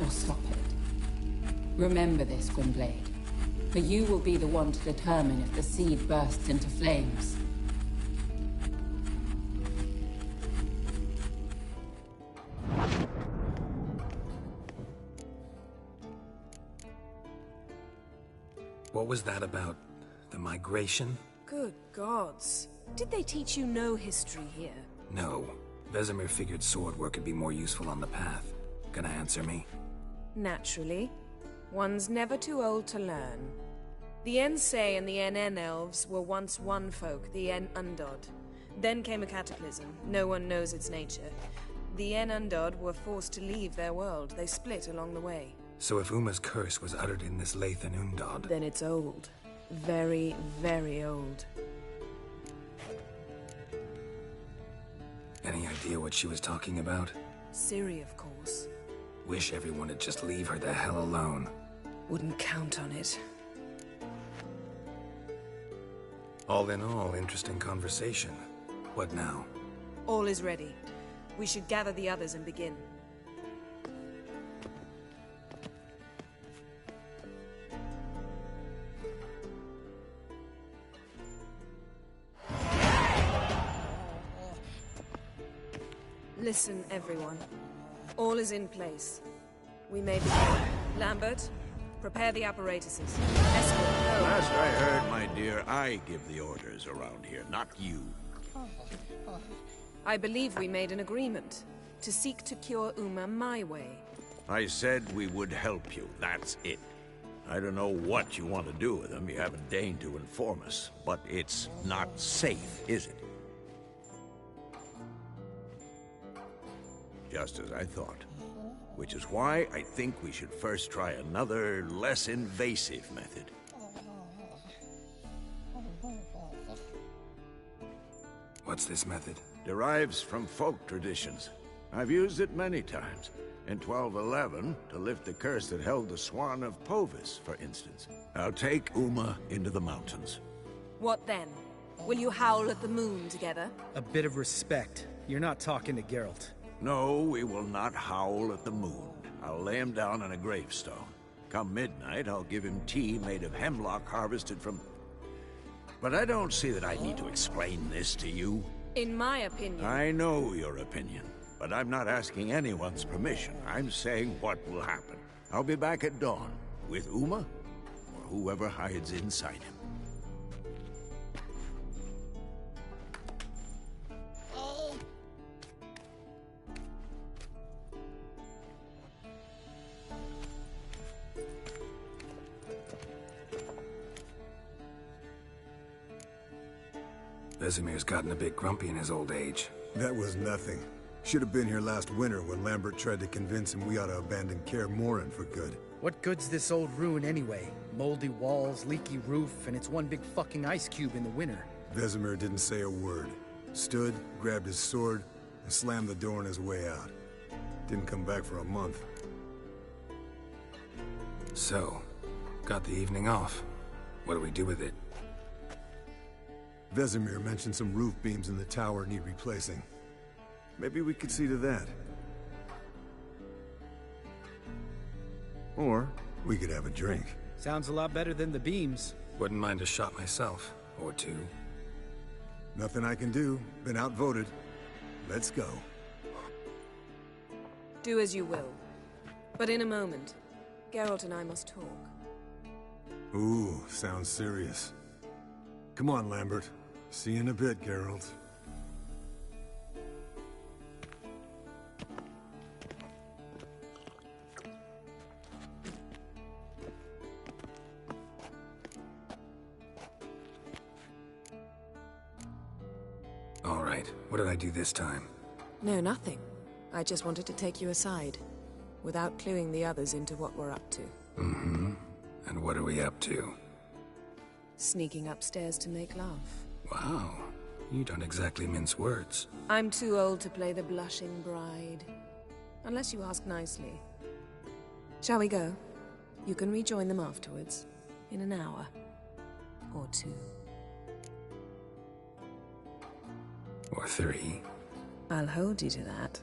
Or stop it. Remember this, Gwynblade. For you will be the one to determine if the seed bursts into flames. What was that about? The migration? Good gods. Did they teach you no history here? No. Vesemir figured sword work could be more useful on the path. Gonna answer me? Naturally. One's never too old to learn. The Ensei and the NN elves were once one folk, the En Undod. Then came a cataclysm. No one knows its nature. The En Undod were forced to leave their world. They split along the way. So if Uma's curse was uttered in this Lathan Undod... Then it's old. Very, very old. Any idea what she was talking about? Ciri, of course. Wish everyone would just leave her the hell alone. Wouldn't count on it. All in all, interesting conversation. What now? All is ready. We should gather the others and begin. Listen, everyone. All is in place. We may begin. Lambert, prepare the apparatuses. Escort, go. Last I heard, my dear, I give the orders around here, not you. I believe we made an agreement to seek to cure Uma my way. I said we would help you, that's it. I don't know what you want to do with them, you haven't deigned to inform us, but it's not safe, is it? Just as I thought. Which is why I think we should first try another, less invasive method. What's this method? Derives from folk traditions. I've used it many times. In 1211, to lift the curse that held the Swan of Povis, for instance. I'll take Uma into the mountains. What then? Will you howl at the moon together? A bit of respect. You're not talking to Geralt. No, we will not howl at the moon. I'll lay him down on a gravestone. Come midnight, I'll give him tea made of hemlock harvested from... But I don't see that I need to explain this to you. In my opinion... I know your opinion, but I'm not asking anyone's permission. I'm saying what will happen. I'll be back at dawn, with Uma, or whoever hides inside him. Vesemir's gotten a bit grumpy in his old age. That was nothing. Should have been here last winter when Lambert tried to convince him we ought to abandon Kaer Morhen for good. What good's this old ruin anyway? Moldy walls, leaky roof, and it's one big fucking ice cube in the winter. Vesemir didn't say a word. Stood, grabbed his sword, and slammed the door on his way out. Didn't come back for a month. So, got the evening off. What do we do with it? Vesemir mentioned some roof beams in the tower need replacing. Maybe we could see to that. Or we could have a drink. Sounds a lot better than the beams. Wouldn't mind a shot myself. Or two. Nothing I can do. Been outvoted. Let's go. Do as you will. But in a moment, Geralt and I must talk. Ooh, sounds serious. Come on, Lambert. See you in a bit, Geralt. All right, what did I do this time? No, nothing. I just wanted to take you aside, without cluing the others into what we're up to. Mm-hmm. And what are we up to? Sneaking upstairs to make love. Wow, you don't exactly mince words. I'm too old to play the blushing bride. Unless you ask nicely. Shall we go? You can rejoin them afterwards. In an hour. Or two. Or three. I'll hold you to that.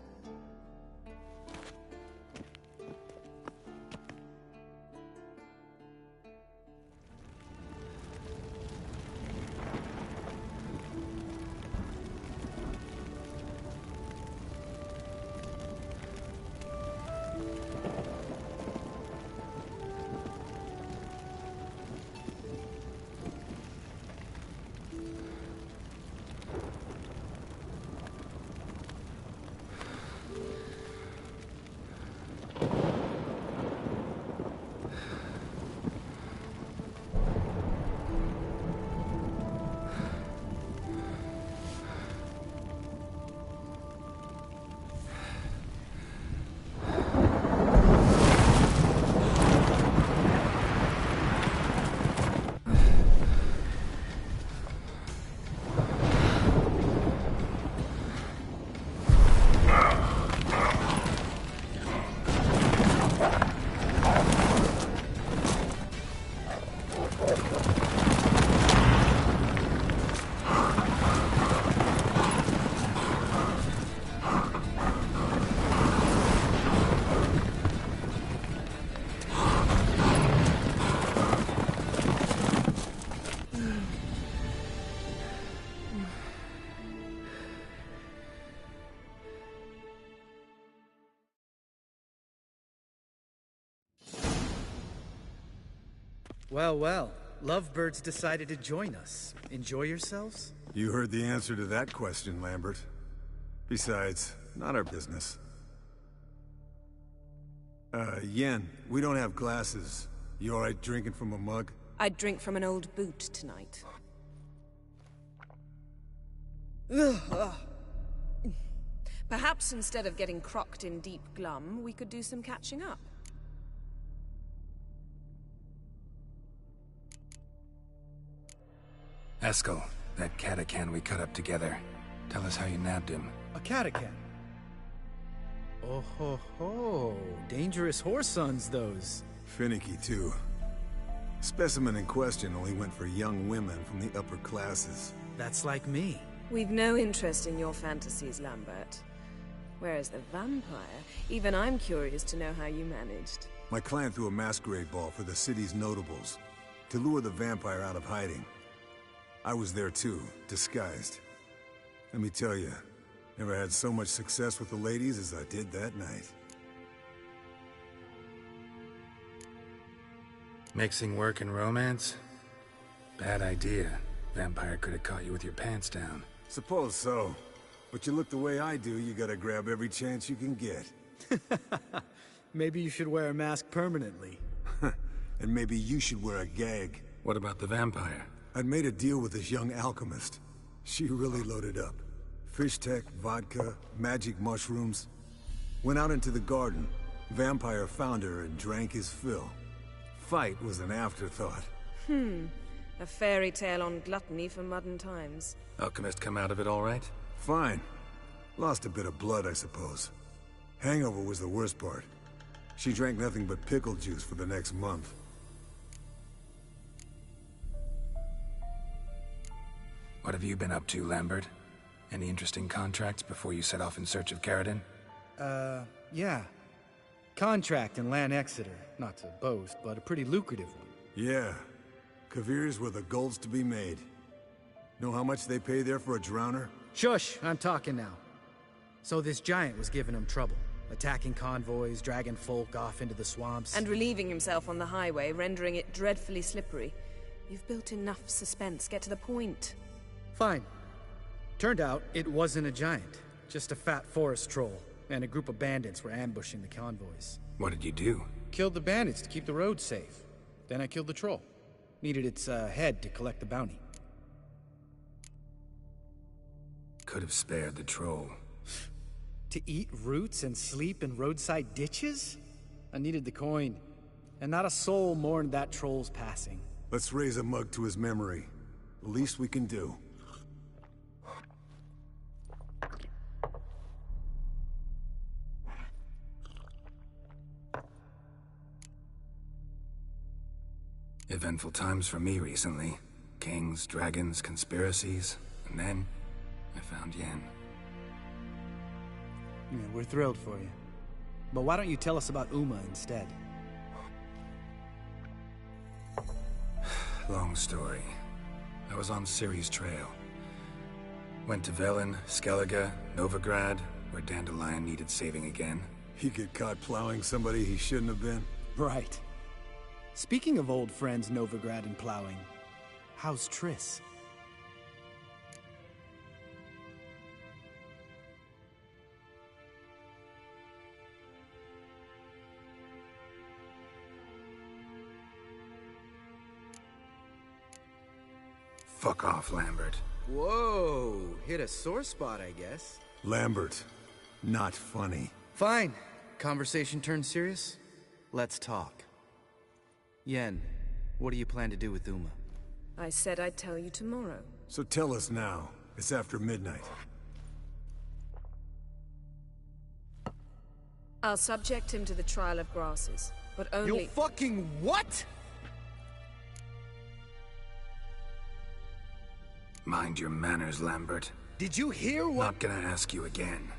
Well, well. Lovebirds decided to join us. Enjoy yourselves? You heard the answer to that question, Lambert. Besides, not our business. Yen, we don't have glasses. You alright drinking from a mug? I'd drink from an old boot tonight. Perhaps instead of getting crocked in deep glum, we could do some catching up. Eskel, that catacan we cut up together. Tell us how you nabbed him. A catacan? Oh ho ho. Dangerous horse sons, those. Finicky, too. Specimen in question only went for young women from the upper classes. That's like me. We've no interest in your fantasies, Lambert. Whereas the vampire, even I'm curious to know how you managed. My client threw a masquerade ball for the city's notables, to lure the vampire out of hiding. I was there too, disguised. Let me tell you, never had so much success with the ladies as I did that night. Mixing work and romance? Bad idea. Vampire could have caught you with your pants down. Suppose so. But you look the way I do, you gotta grab every chance you can get. Maybe you should wear a mask permanently. And maybe you should wear a gag. What about the vampire? I'd made a deal with this young alchemist. She really loaded up. Fish tech, vodka, magic mushrooms. Went out into the garden. Vampire found her and drank his fill. Fight was an afterthought. A fairy tale on gluttony for modern times. Alchemist come out of it all right? Fine. Lost a bit of blood, I suppose. Hangover was the worst part. She drank nothing but pickle juice for the next month. What have you been up to, Lambert? Any interesting contracts before you set off in search of Carradine? Yeah. Contract in Lan Exeter. Not to boast, but a pretty lucrative one. Yeah. Kavir's where the gold's to be made. Know how much they pay there for a drowner? Shush! I'm talking now. So this giant was giving him trouble. Attacking convoys, dragging folk off into the swamps. And relieving himself on the highway, rendering it dreadfully slippery. You've built enough suspense. Get to the point. Fine. Turned out, it wasn't a giant. Just a fat forest troll. And a group of bandits were ambushing the convoys. What did you do? Killed the bandits to keep the road safe. Then I killed the troll. Needed its head to collect the bounty. Could have spared the troll. To eat roots and sleep in roadside ditches? I needed the coin. And not a soul mourned that troll's passing. Let's raise a mug to his memory. The least we can do. Eventful times for me recently. Kings, dragons, conspiracies, and then I found Yen. Yeah, we're thrilled for you. But why don't you tell us about Uma instead? Long story. I was on Ciri's trail. Went to Velen, Skellige, Novigrad, where Dandelion needed saving again. He get caught plowing somebody he shouldn't have been? Right. Speaking of old friends Novigrad and plowing, how's Triss? Fuck off, Lambert. Whoa, hit a sore spot, I guess. Lambert, not funny. Fine. Conversation turned serious? Let's talk. Yen, what do you plan to do with Uma? I said I'd tell you tomorrow. So tell us now. It's after midnight. I'll subject him to the trial of grasses, but only— You fucking what?! Mind your manners, Lambert. Did you hear what— Not gonna ask you again.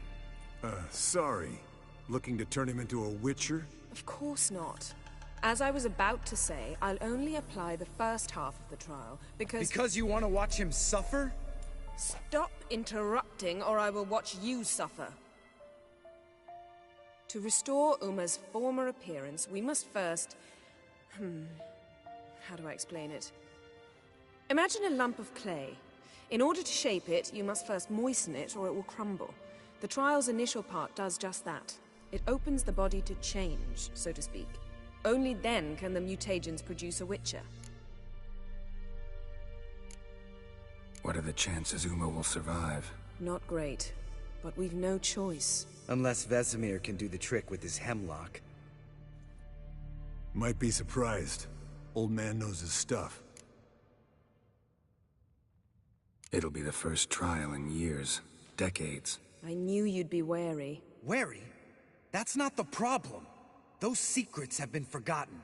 Sorry. Looking to turn him into a witcher? Of course not. As I was about to say, I'll only apply the first half of the trial, because— Because you want to watch him suffer? Stop interrupting, or I will watch you suffer. To restore Uma's former appearance, we must first— how do I explain it? Imagine a lump of clay. In order to shape it, you must first moisten it, or it will crumble. The trial's initial part does just that. It opens the body to change, so to speak. Only then can the mutagens produce a witcher. What are the chances Uma will survive? Not great, but we've no choice. Unless Vesemir can do the trick with his hemlock. Might be surprised. Old man knows his stuff. It'll be the first trial in years. Decades. I knew you'd be wary. Wary? That's not the problem. Those secrets have been forgotten.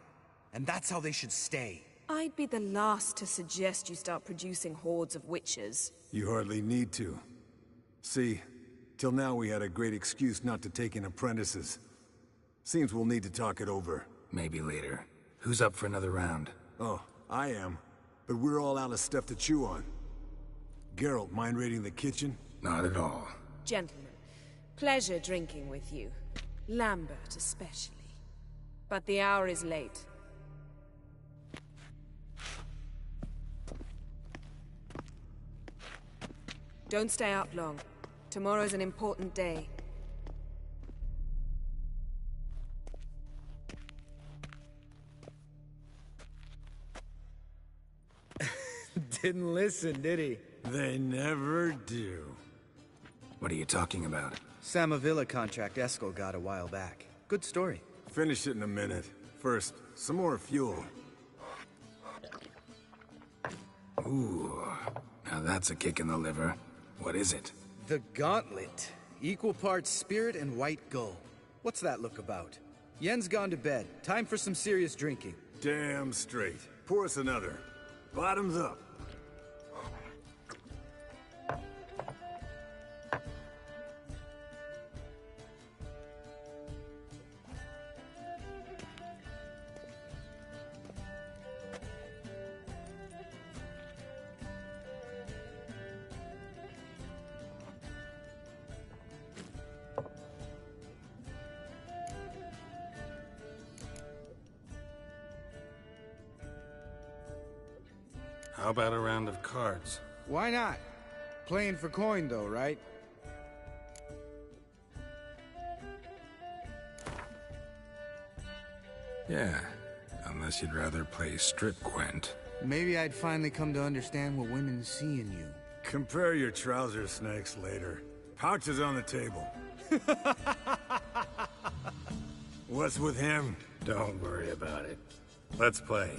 And that's how they should stay. I'd be the last to suggest you start producing hordes of witches. You hardly need to. See, till now we had a great excuse not to take in apprentices. Seems we'll need to talk it over. Maybe later. Who's up for another round? Oh, I am. But we're all out of stuff to chew on. Geralt, mind raiding the kitchen? Not at all. Gentlemen, pleasure drinking with you. Lambert especially. But the hour is late. Don't stay up long. Tomorrow's an important day. Didn't listen, did he? They never do. What are you talking about? Samavilla contract Eskel got a while back. Good story. Finish it in a minute. First, some more fuel. Ooh, now that's a kick in the liver. What is it? The Gauntlet. Equal parts spirit and white gull. What's that look about? Yen's gone to bed. Time for some serious drinking. Damn straight. Pour us another. Bottoms up. How about a round of cards? Why not? Playing for coin though, right? Yeah, unless you'd rather play strip Gwent. Maybe I'd finally come to understand what women see in you. Compare your trouser snakes later. Pouch is on the table. What's with him? Don't worry about it. Let's play.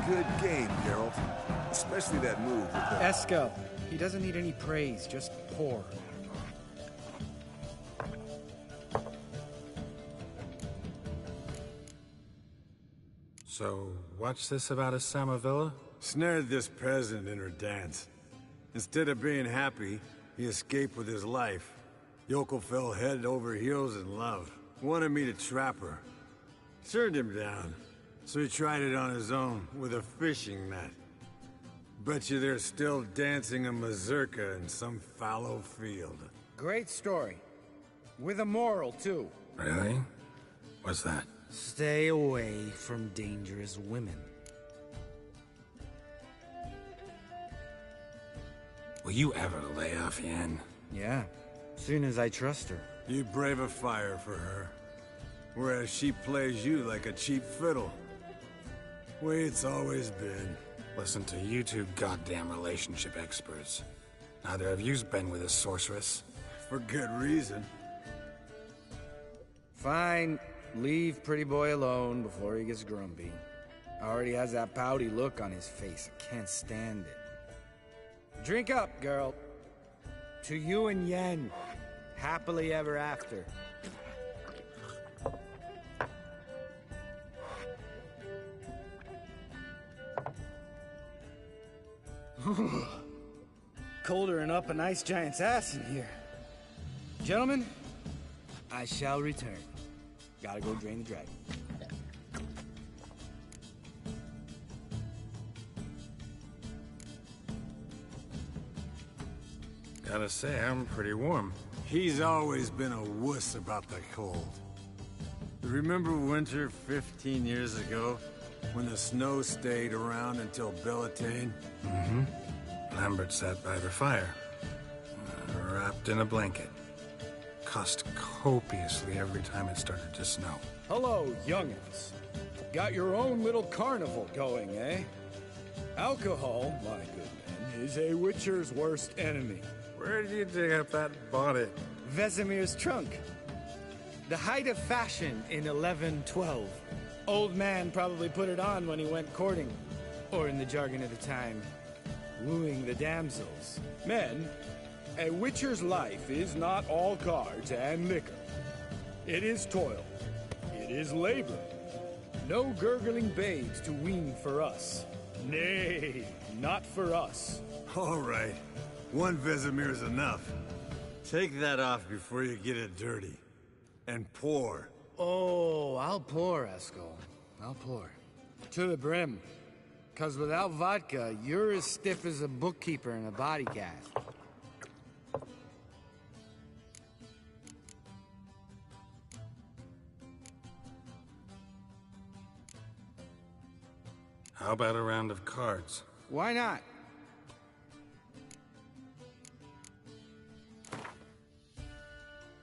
Good game, Geralt. Especially that move with the... Eskel. He doesn't need any praise, just pour. So, what's this about a Samavilla? Snared this peasant in her dance. Instead of being happy, he escaped with his life. Yokel fell head over heels in love. Wanted me to trap her. Turned him down. So he tried it on his own, with a fishing net. Bet you they're still dancing a mazurka in some fallow field. Great story. With a moral, too. Really? What's that? Stay away from dangerous women. Will you ever lay off, Yen? Yeah, soon as I trust her. You brave a fire for her, whereas she plays you like a cheap fiddle. Way it's always been. Listen to you two goddamn relationship experts. Neither of you's been with a sorceress. For good reason. Fine. Leave pretty boy alone before he gets grumpy. Already has that pouty look on his face. I can't stand it. Drink up, girl. To you and Yen. Happily ever after. Colder than up a nice giant's ass in here. Gentlemen, I shall return. Gotta go drain the dragon. Gotta say, I'm pretty warm. He's always been a wuss about the cold. Remember winter 15 years ago? When the snow stayed around until Bellatane? Mm-hmm. Lambert sat by the fire, wrapped in a blanket. Cussed copiously every time it started to snow. Hello, young'uns. Got your own little carnival going, eh? Alcohol, my good man, is a witcher's worst enemy. Where did you dig up that bonnet? Vesemir's trunk. The height of fashion in 1112. Old man probably put it on when he went courting. Or in the jargon of the time, wooing the damsels. Men, a witcher's life is not all cards and liquor. It is toil. It is labor. No gurgling babes to wean for us. Nay, not for us. All right. One Vesemir's enough. Take that off before you get it dirty. And pour. Oh, I'll pour, Eskel. I'll pour. To the brim. 'Cause without vodka, you're as stiff as a bookkeeper in a body cast. How about a round of cards? Why not?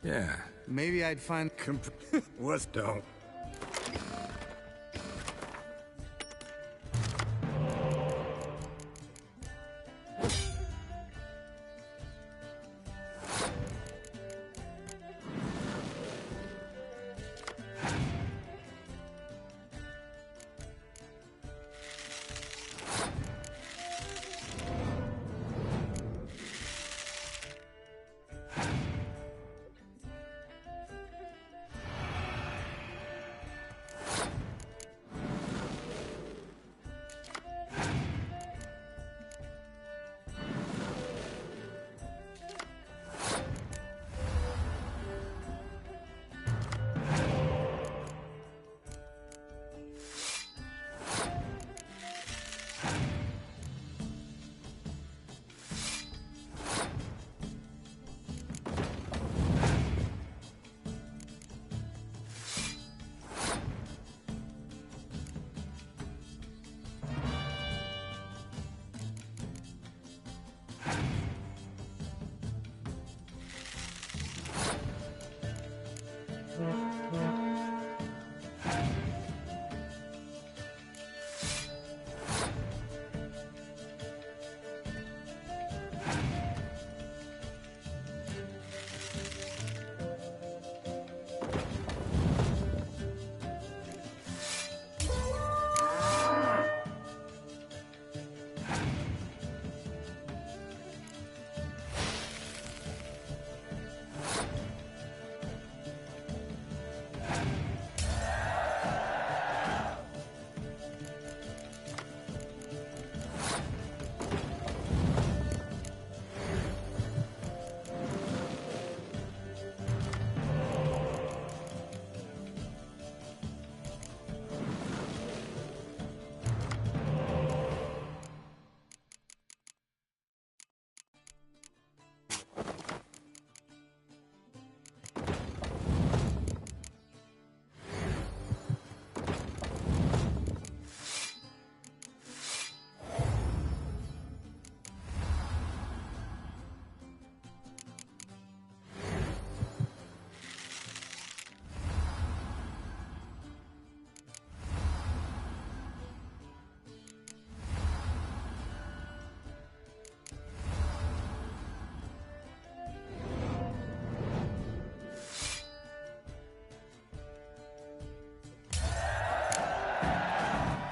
Yeah. Maybe I'd find... What? Don't.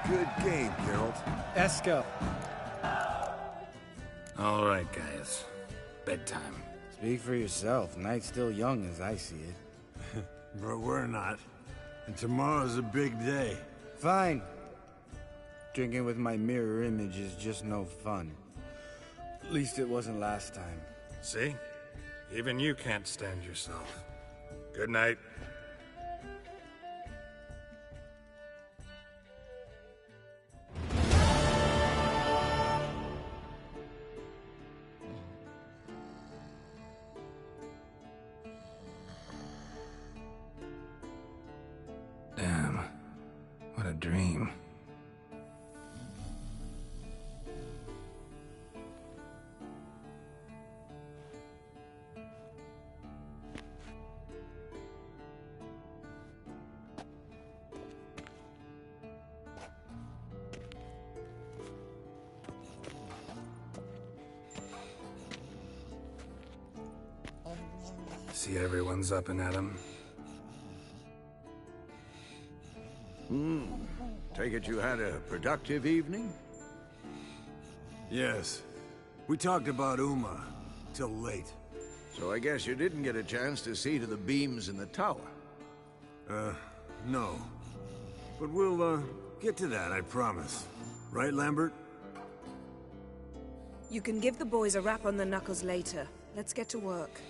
Good game, Geralt. Esco. All right, guys. Bedtime. Speak for yourself. Night's still young as I see it. But we're not. And tomorrow's a big day. Fine. Drinking with my mirror image is just no fun. At least it wasn't last time. See? Even you can't stand yourself. Good night. Damn. What a dream. See everyone's up and at 'em. Take it you had a productive evening? Yes. We talked about Uma till late. So I guess you didn't get a chance to see to the beams in the tower. No. But we'll, get to that, I promise. Right, Lambert? You can give the boys a rap on the knuckles later. Let's get to work.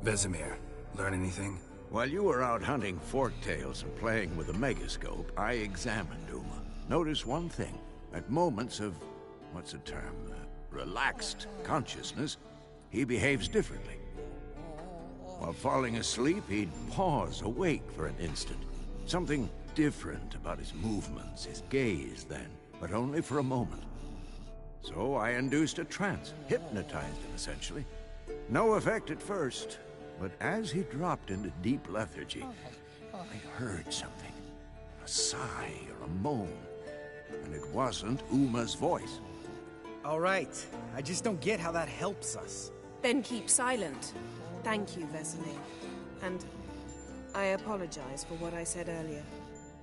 Vesemir, learn anything? While you were out hunting forktails and playing with a megascope, I examined Uma. Notice one thing. At moments of, what's the term, relaxed consciousness, he behaves differently. While falling asleep, he'd pause, awake for an instant. Something different about his movements, his gaze then, but only for a moment. So I induced a trance, hypnotized him essentially. No effect at first, but as he dropped into deep lethargy, I heard something. A sigh or a moan. And it wasn't Uma's voice. All right. I just don't get how that helps us. Then keep silent. Thank you, Vesemir. And I apologize for what I said earlier.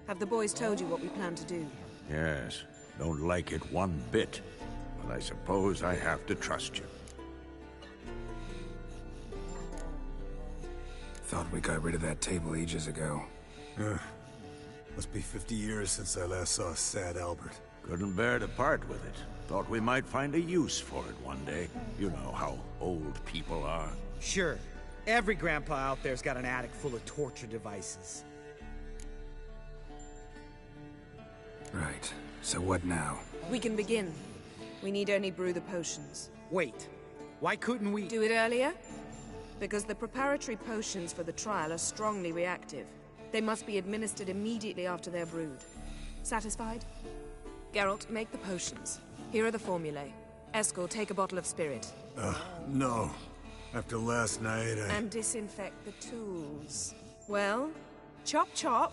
Have the boys told you what we plan to do? Yes, don't like it one bit. But I suppose I have to trust you. Thought we got rid of that table ages ago. Must be 50 years since I last saw sad Albert. Couldn't bear to part with it. Thought we might find a use for it one day. You know how old people are. Sure. Every grandpa out there's got an attic full of torture devices. Right. So what now? We can begin. We need only brew the potions. Wait. Why couldn't we... Do it earlier? Because the preparatory potions for the trial are strongly reactive. They must be administered immediately after they're brewed. Satisfied? Geralt, make the potions. Here are the formulae. Eskel, take a bottle of spirit. No. After last night, And disinfect the tools. Well, chop chop.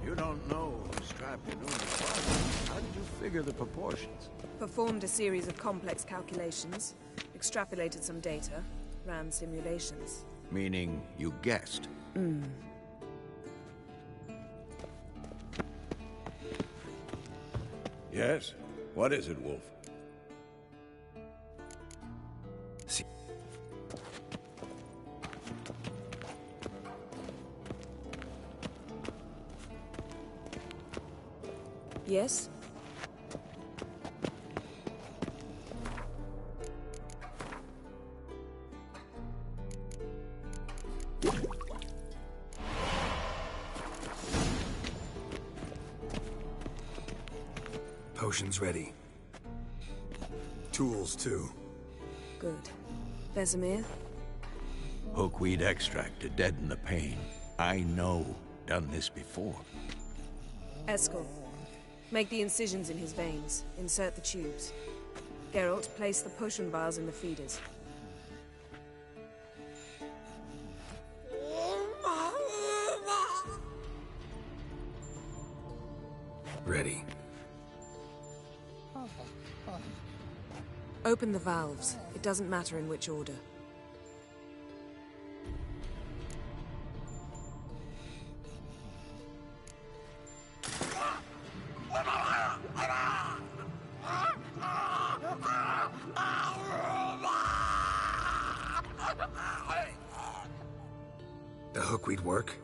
You don't know who strapped in Uma's body. How did you figure the proportions? Performed a series of complex calculations, extrapolated some data, ran simulations. Meaning you guessed? Yes? What is it, Wolf? See. Yes? Potions ready. Tools, too. Good. Vesemir? Hookweed extract to deaden the pain. I know. Done this before. Eskel, make the incisions in his veins. Insert the tubes. Geralt, place the potion vials in the feeders. Ready. Open the valves. It doesn't matter in which order. The hook we'd work?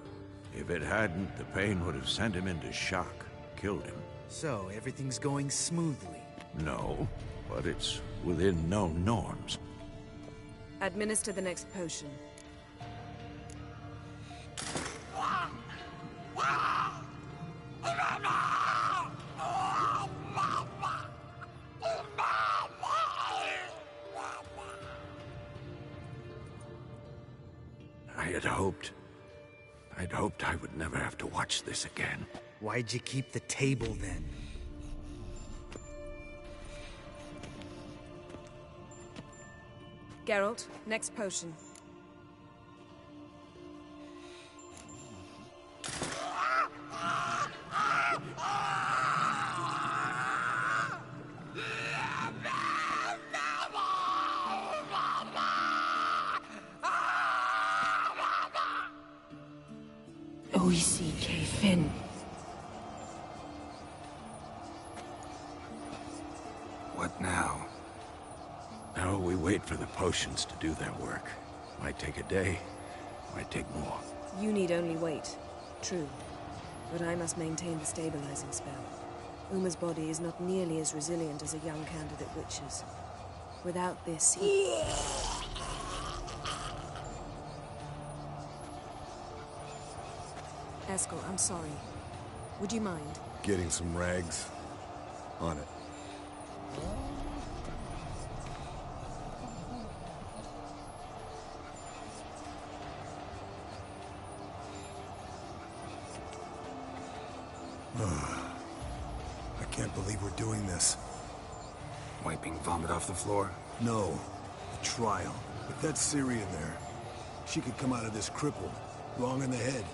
If it hadn't, the pain would have sent him into shock, killed him. So, everything's going smoothly? No, but it's within known norms. Administer the next potion. I'd hoped I would never have to watch this again. Why'd you keep the table then? Geralt, next potion. Fin. What now? Now we wait for the potions to do their work. Might take a day, might take more. You need only wait. True. But I must maintain the stabilizing spell. Uma's body is not nearly as resilient as a young candidate witch's. Without this, he... Eskel, I'm sorry. Would you mind? Getting some rags. On it. I can't believe we're doing this. Wiping vomit off the floor? No. The trial. With that Syrian there, she could come out of this crippled, wrong in the head,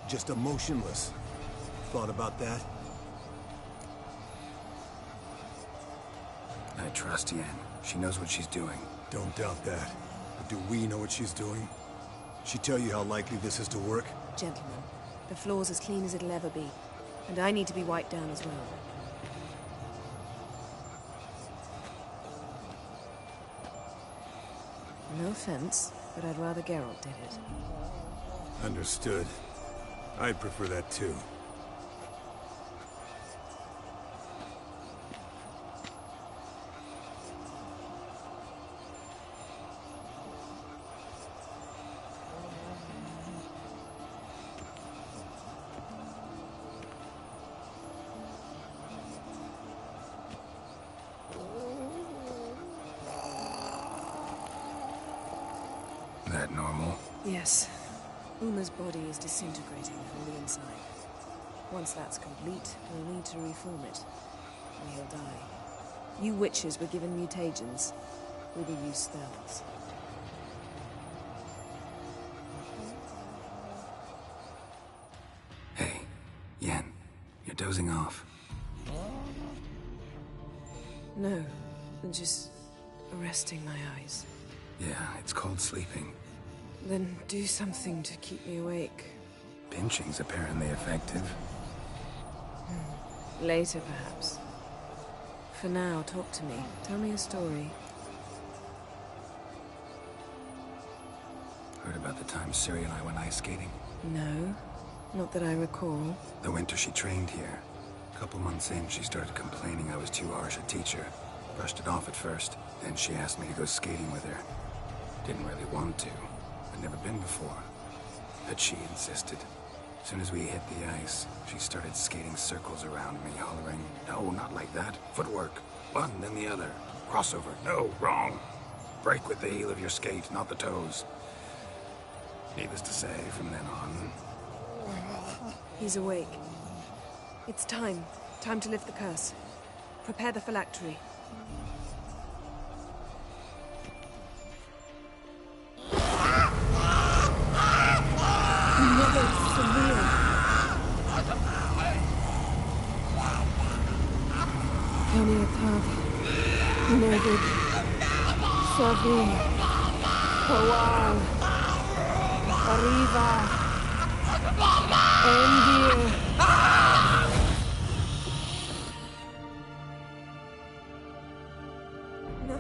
just emotionless. Thought about that? I trust Yen. She knows what she's doing. Don't doubt that. But do we know what she's doing? She tell you how likely this is to work? Gentlemen, the floor's as clean as it'll ever be. And I need to be wiped down as well. No offense, but I'd rather Geralt did it. Understood. I'd prefer that too. That normal? Yes. Uma's body is disintegrating from the inside. Once that's complete, we'll need to reform it, or he'll die. You witches were given mutagens. We will use spells. Hey, Yen, you're dozing off. No, just resting my eyes. Yeah, it's called sleeping. Then do something to keep me awake. Pinching's apparently effective. Later, perhaps. For now, talk to me. Tell me a story. Heard about the time Ciri and I went ice skating? No, not that I recall. The winter she trained here. A couple months in, she started complaining I was too harsh a teacher. Brushed it off at first. Then she asked me to go skating with her. Didn't really want to. I'd never been before. But she insisted. As soon as we hit the ice, she started skating circles around me, hollering, "No, not like that. Footwork. One, then the other. Crossover. No, wrong. Break with the heel of your skate, not the toes." Needless to say, from then on... He's awake. It's time. Time to lift the curse. Prepare the phylactery. Neged, Savi, Kawal, Arriva, Endir. No.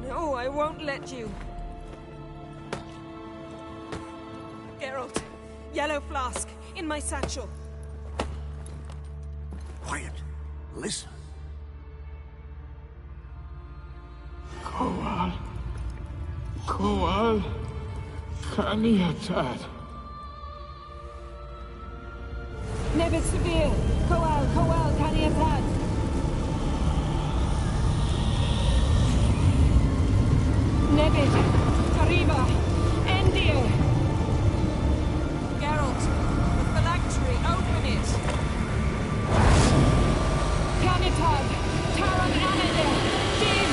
No, I won't let you. Yellow flask, in my satchel. Quiet. Listen. Kowal. Kowal. Kaniatad. Nevis Severe. Kowal, Kaniatad. Nevis. Arriba. Endir. Geralt, the phylactery, open it. Kanitad. Taran Anadir. Jim.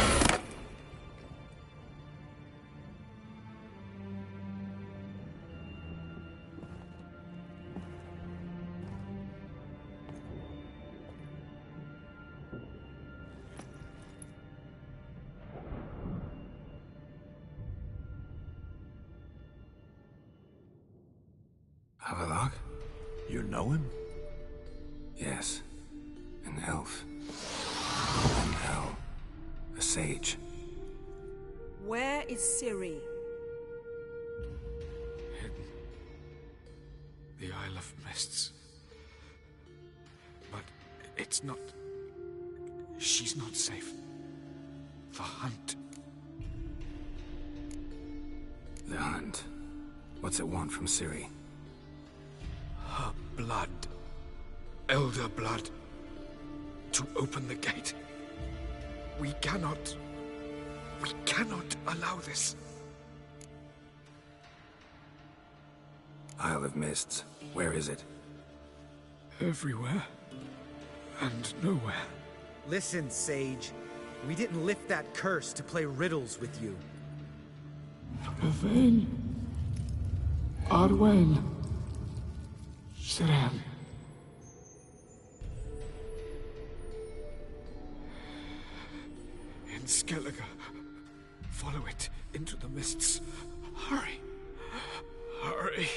Avalok? You know him? Yes. An elf. From hell. A sage. Where is Ciri? Hidden. The Isle of Mists. But it's not... She's not safe. The hunt. The hunt. What's it want from Ciri? Her blood. Elder blood. To open the gate. We cannot allow this. Isle of Mists. Where is it? Everywhere. And nowhere. Listen, Sage. We didn't lift that curse to play riddles with you. Yvain. Arwen. Siren. In Skellige. Follow it into the mists. Hurry. Hurry.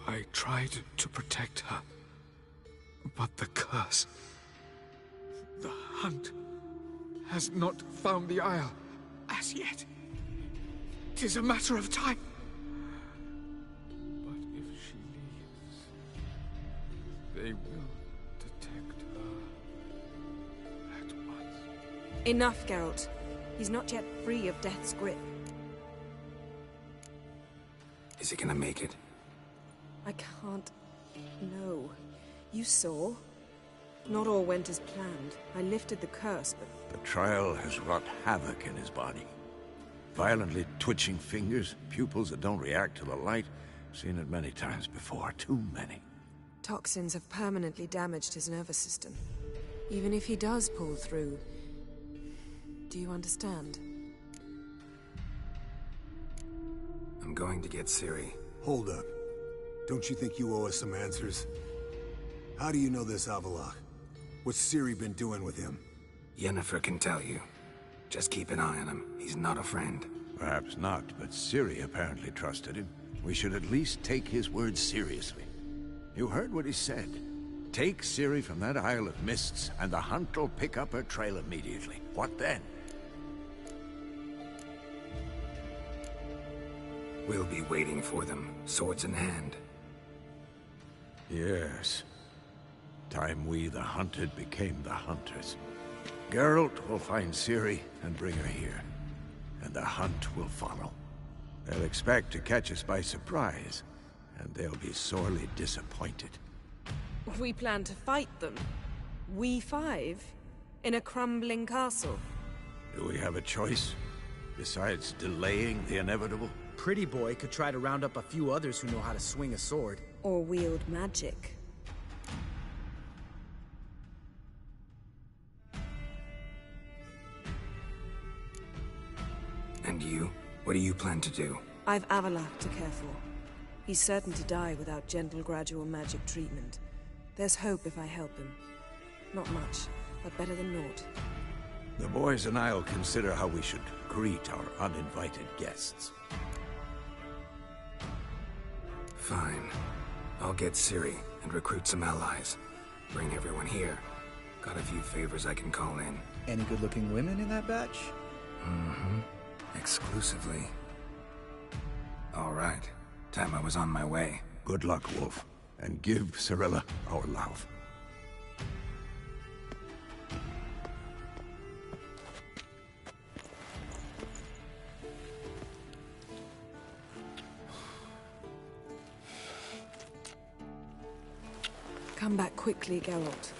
I tried to protect her. But the curse... The hunt has not found the Isle as yet. 'Tis a matter of time. But if she leaves, they will detect her at once. Enough, Geralt. He's not yet free of death's grip. Is he gonna make it? I can't... No. You saw. Not all went as planned. I lifted the curse, but... The trial has wrought havoc in his body. Violently twitching fingers, pupils that don't react to the light. Seen it many times before, too many. Toxins have permanently damaged his nervous system. Even if he does pull through... Do you understand? I'm going to get Ciri. Hold up. Don't you think you owe us some answers? How do you know this Avalok? What's Ciri been doing with him? Yennefer can tell you. Just keep an eye on him. He's not a friend. Perhaps not, but Ciri apparently trusted him. We should at least take his words seriously. You heard what he said. Take Ciri from that Isle of Mists, and the hunt will pick up her trail immediately. What then? We'll be waiting for them, swords in hand. Yes. Time we, the hunted, became the hunters. Geralt will find Ciri and bring her here. And the hunt will follow. They'll expect to catch us by surprise, and they'll be sorely disappointed. We plan to fight them. We five? In a crumbling castle? Do we have a choice? Besides delaying the inevitable? Pretty Boy could try to round up a few others who know how to swing a sword. Or wield magic. And you? What do you plan to do? I've Avalok to care for. He's certain to die without gentle, gradual magic treatment. There's hope if I help him. Not much, but better than naught. The boys and I'll consider how we should greet our uninvited guests. Fine. I'll get Ciri and recruit some allies. Bring everyone here. Got a few favors I can call in. Any good-looking women in that batch? Mm-hmm. Exclusively. All right. Time I was on my way. Good luck, Wolf. And give Cirilla our love. Come back quickly, Geralt.